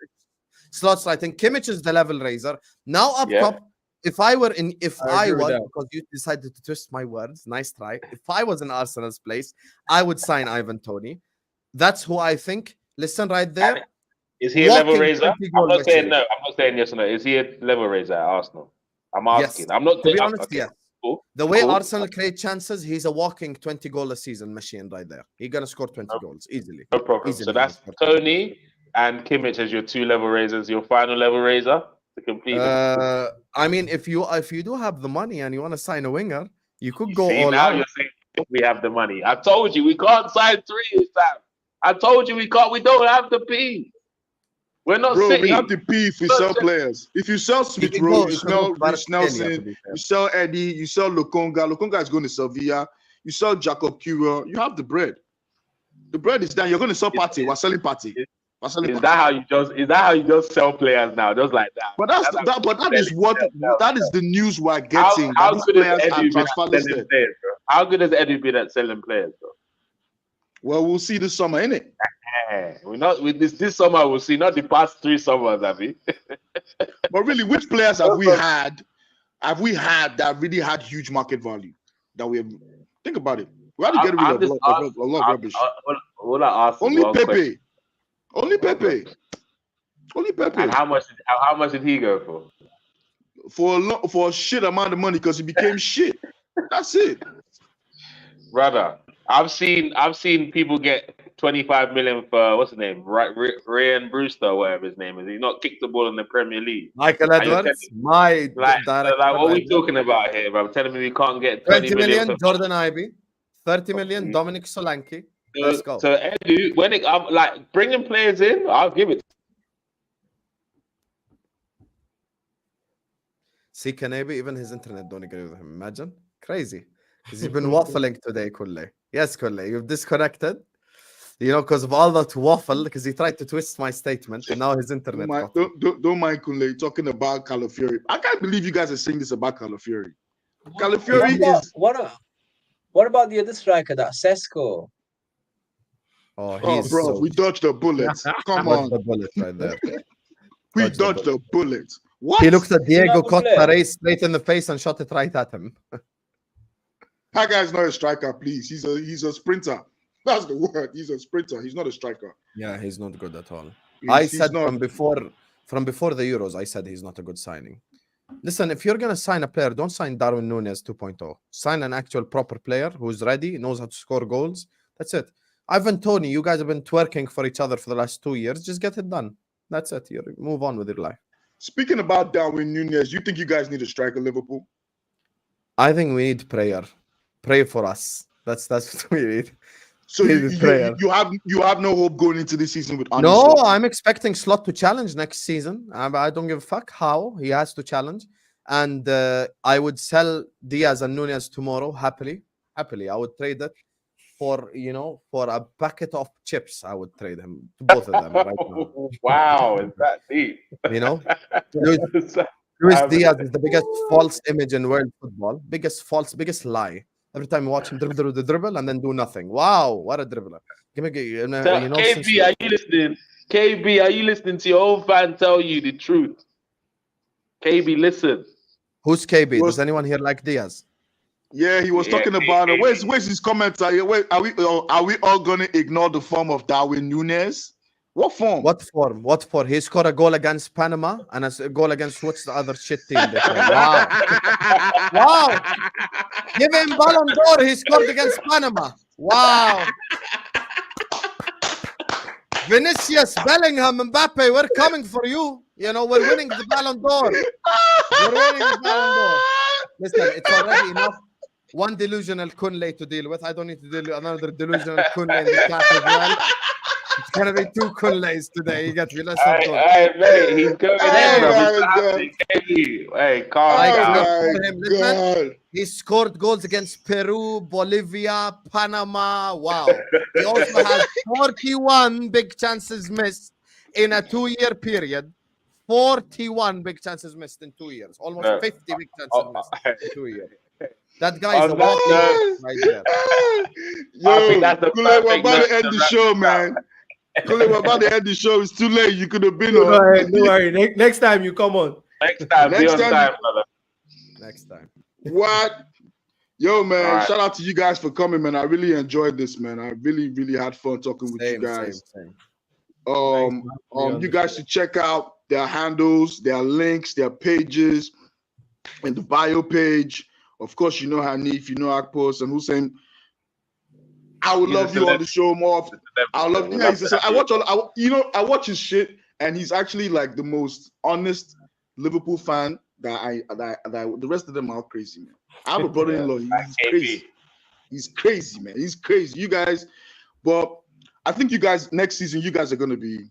slots right in. Kimmich is the level raiser. Now up top, if I was, because you decided to twist my words, nice try. If I was in Arsenal's place, I would sign Ivan Toney. That's who I think. Listen right there. Is he a level raiser? I'm not saying no. I'm not saying yes or no. Is he a level raiser at Arsenal? I'm asking. I'm not. To be honest, yes. Cool. The way Arsenal create chances, he's a walking 20-goal a season machine right there. He's gonna score 20 goals easily. No problem. So that's Toney and Kimmich as your 2 level raisers. Your final level raiser to complete. I mean, if you do have the money and you want to sign a winger, you could go all now out. You're saying we have the money. I told you we can't sign 3, Sam. I told you we can't. We don't have the P. We're not. Bro, we have the P if we sell players. If you sell Smith Rowe, you sell Rich Nelson, you sell Eddie, you sell Lokonga. Lokonga is going to Sevilla. You sell Jacob Kira. You have the bread. The bread is done. You're going to sell Partey. We're selling Partey. Is that how you just sell players now, just like that? But that is the news we're getting. How good has Eddie been at selling players, bro? How good has Eddie been at selling players, bro? Well, we'll see this summer, innit? We're not with this summer. We'll see, not the past 3 summers, have we? But really, which players have we had that really had huge market value? That we have, think about it. We had to get rid of a lot of rubbish. Only Pepe. Only Pepe. And how much did he go for? For a shit amount of money because he became shit. That's it. Brother, I've seen people get 25 million for what's his name, Ryan Brewster, or whatever his name is. He's not kicked the ball in the Premier League. Michael Edwards, what are we talking about here, bro? Telling me we can't get 20 million Jordan Ibe, 30 million Dominic Solanke. Let's go. So Edu, I'm like bringing players in, I'll give it. See, Kanebi, even his internet don't agree with him. Imagine, crazy. Because he's been waffling today, Kulle. Yes, Kulle, you've disconnected. You know, because of all that waffle, because he tried to twist my statement, and now his internet. Don't mind Kunle talking about Califiori. I can't believe you guys are saying this about Califiori. Califiori is. What about the other striker, that Sesko? Bro, we dodged a bullet. Come on, the bullet right there. We dodged a bullet. What? He looked at Diego Costa straight in the face and shot it right at him. That guy's not a striker, please. He's a sprinter. That's the word. He's a sprinter. He's not a striker. Yeah, he's not good at all. I said from before the Euros, I said he's not a good signing. Listen, if you're gonna sign a player, don't sign Darwin Núñez 2.0. Sign an actual proper player who's ready, knows how to score goals. That's it. Ivan Toney, you guys have been twerking for each other for the last 2 years. Just get it done. That's it. You move on with your life. Speaking about Darwin Núñez, you think you guys need a striker, Liverpool? I think we need prayer. Pray for us. That's what we need. So you have no hope going into this season with Arne No, Slot? I'm expecting Slot to challenge next season. I don't give a fuck how he has to challenge. And I would sell Diaz and Núñez tomorrow happily. I would trade it for a packet of chips. I would trade him to both of them right now. Wow, is that deep? Luis Diaz is the biggest false image in world football. Biggest lie. Every time you watch him dribble and then do nothing. Wow, what a dribbler. KB, are you listening? KB, are you listening to your own fan tell you the truth? KB, listen. Who's KB? Does anyone here like Diaz? Yeah, he was talking about it. Where's his comments? Are we all gonna ignore the form of Darwin Núñez? What form? What form? He scored a goal against Panama and a goal against what's the other shit team? Wow. Wow. Give him Ballon d'Or. He scored against Panama. Wow. Vinicius, Bellingham, Mbappe, we're coming for you. You know, we're winning the Ballon d'Or. We're winning the Ballon d'Or. Listen, it's already enough. One delusional Kunle to deal with. I don't need to deal with another delusional Kunle in the chat as well. It's gonna be 2 Kunles today. You get me? Let's not go. Hey, mate, he's going Oh in. Hey, calm down. God. He scored goals against Peru, Bolivia, Panama. Wow. He also has 41 big chances missed in a 2-year period. 41 big chances missed in 2 years. Almost 50 big chances missed in 2 years. That guy is a walking right there. Yo, I think that's the Kule, we're about to end the show, man. Kule, we're about to end the show. It's too late. You could have been on. Don't worry. Next time you come on. Next time, be on time, brother. Next time. What? Yo, man, Right. shout out to you guys for coming, man. I really enjoyed this, man. I really, really had fun talking with you guys. Same. You guys should check out their handles, their links, their pages, and the bio page. Of course, you know Hanif, you know Akpos, and Husam. I would love you on the show more often. I love you. I watch his shit, and he's actually like the most honest Liverpool fan that the rest of them are crazy, man. I have a brother-in-law. He's crazy. He's crazy, man. He's crazy. You guys, but I think you guys next season, you guys are gonna be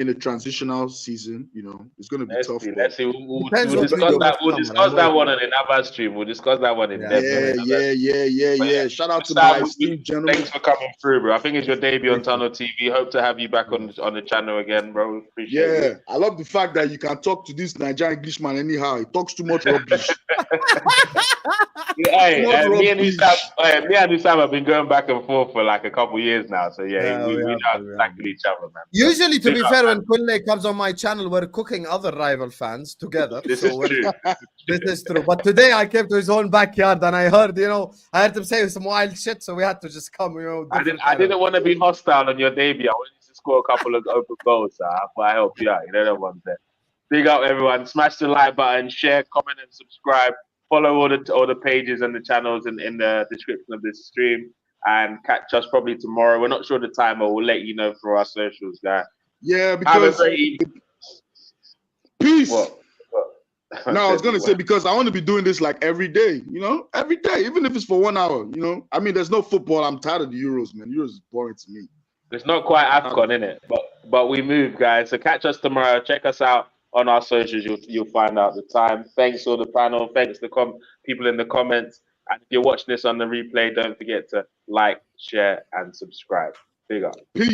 in a transitional season. You know, it's gonna be tough. Let's see. We'll discuss that. We'll discuss that one on another stream. We'll discuss that one in depth. Yeah. Shout out to my esteemed gentlemen. Thanks for coming through, bro. I think it's your debut on Tunnel TV. Hope to have you back on the channel again, bro. Appreciate it. I love the fact that you can talk to this Nigerian Englishman anyhow. He talks too much rubbish. Me and Husam have been going back and forth for like a couple years now. So we know exactly each other, man. Usually, to be fair, when Kunle comes on my channel, we're cooking other rival fans together. This is true. This is true. But today I came to his own backyard and I heard him say some wild shit, so we had to just come. I didn't want to be hostile on your debut. I wanted to score a couple of open goals, but I helped you out. You know the ones there. Big up, everyone. Smash the like button, share, comment, and subscribe. Follow all the pages and the channels in the description of this stream, and catch us probably tomorrow. We're not sure the time, but we'll let you know through our socials, guys. Yeah, because peace. What? No, I was gonna say because I want to be doing this like every day. You know, every day, even if it's for 1 hour. You know, I mean, there's no football. I'm tired of the Euros, man. Euros is boring to me. It's not quite AFCON, innit? But we move, guys. So catch us tomorrow. Check us out on our socials. You'll find out the time. Thanks all the panel. Thanks the people in the comments. And if you're watching this on the replay, don't forget to like, share, and subscribe. Big up. Peace.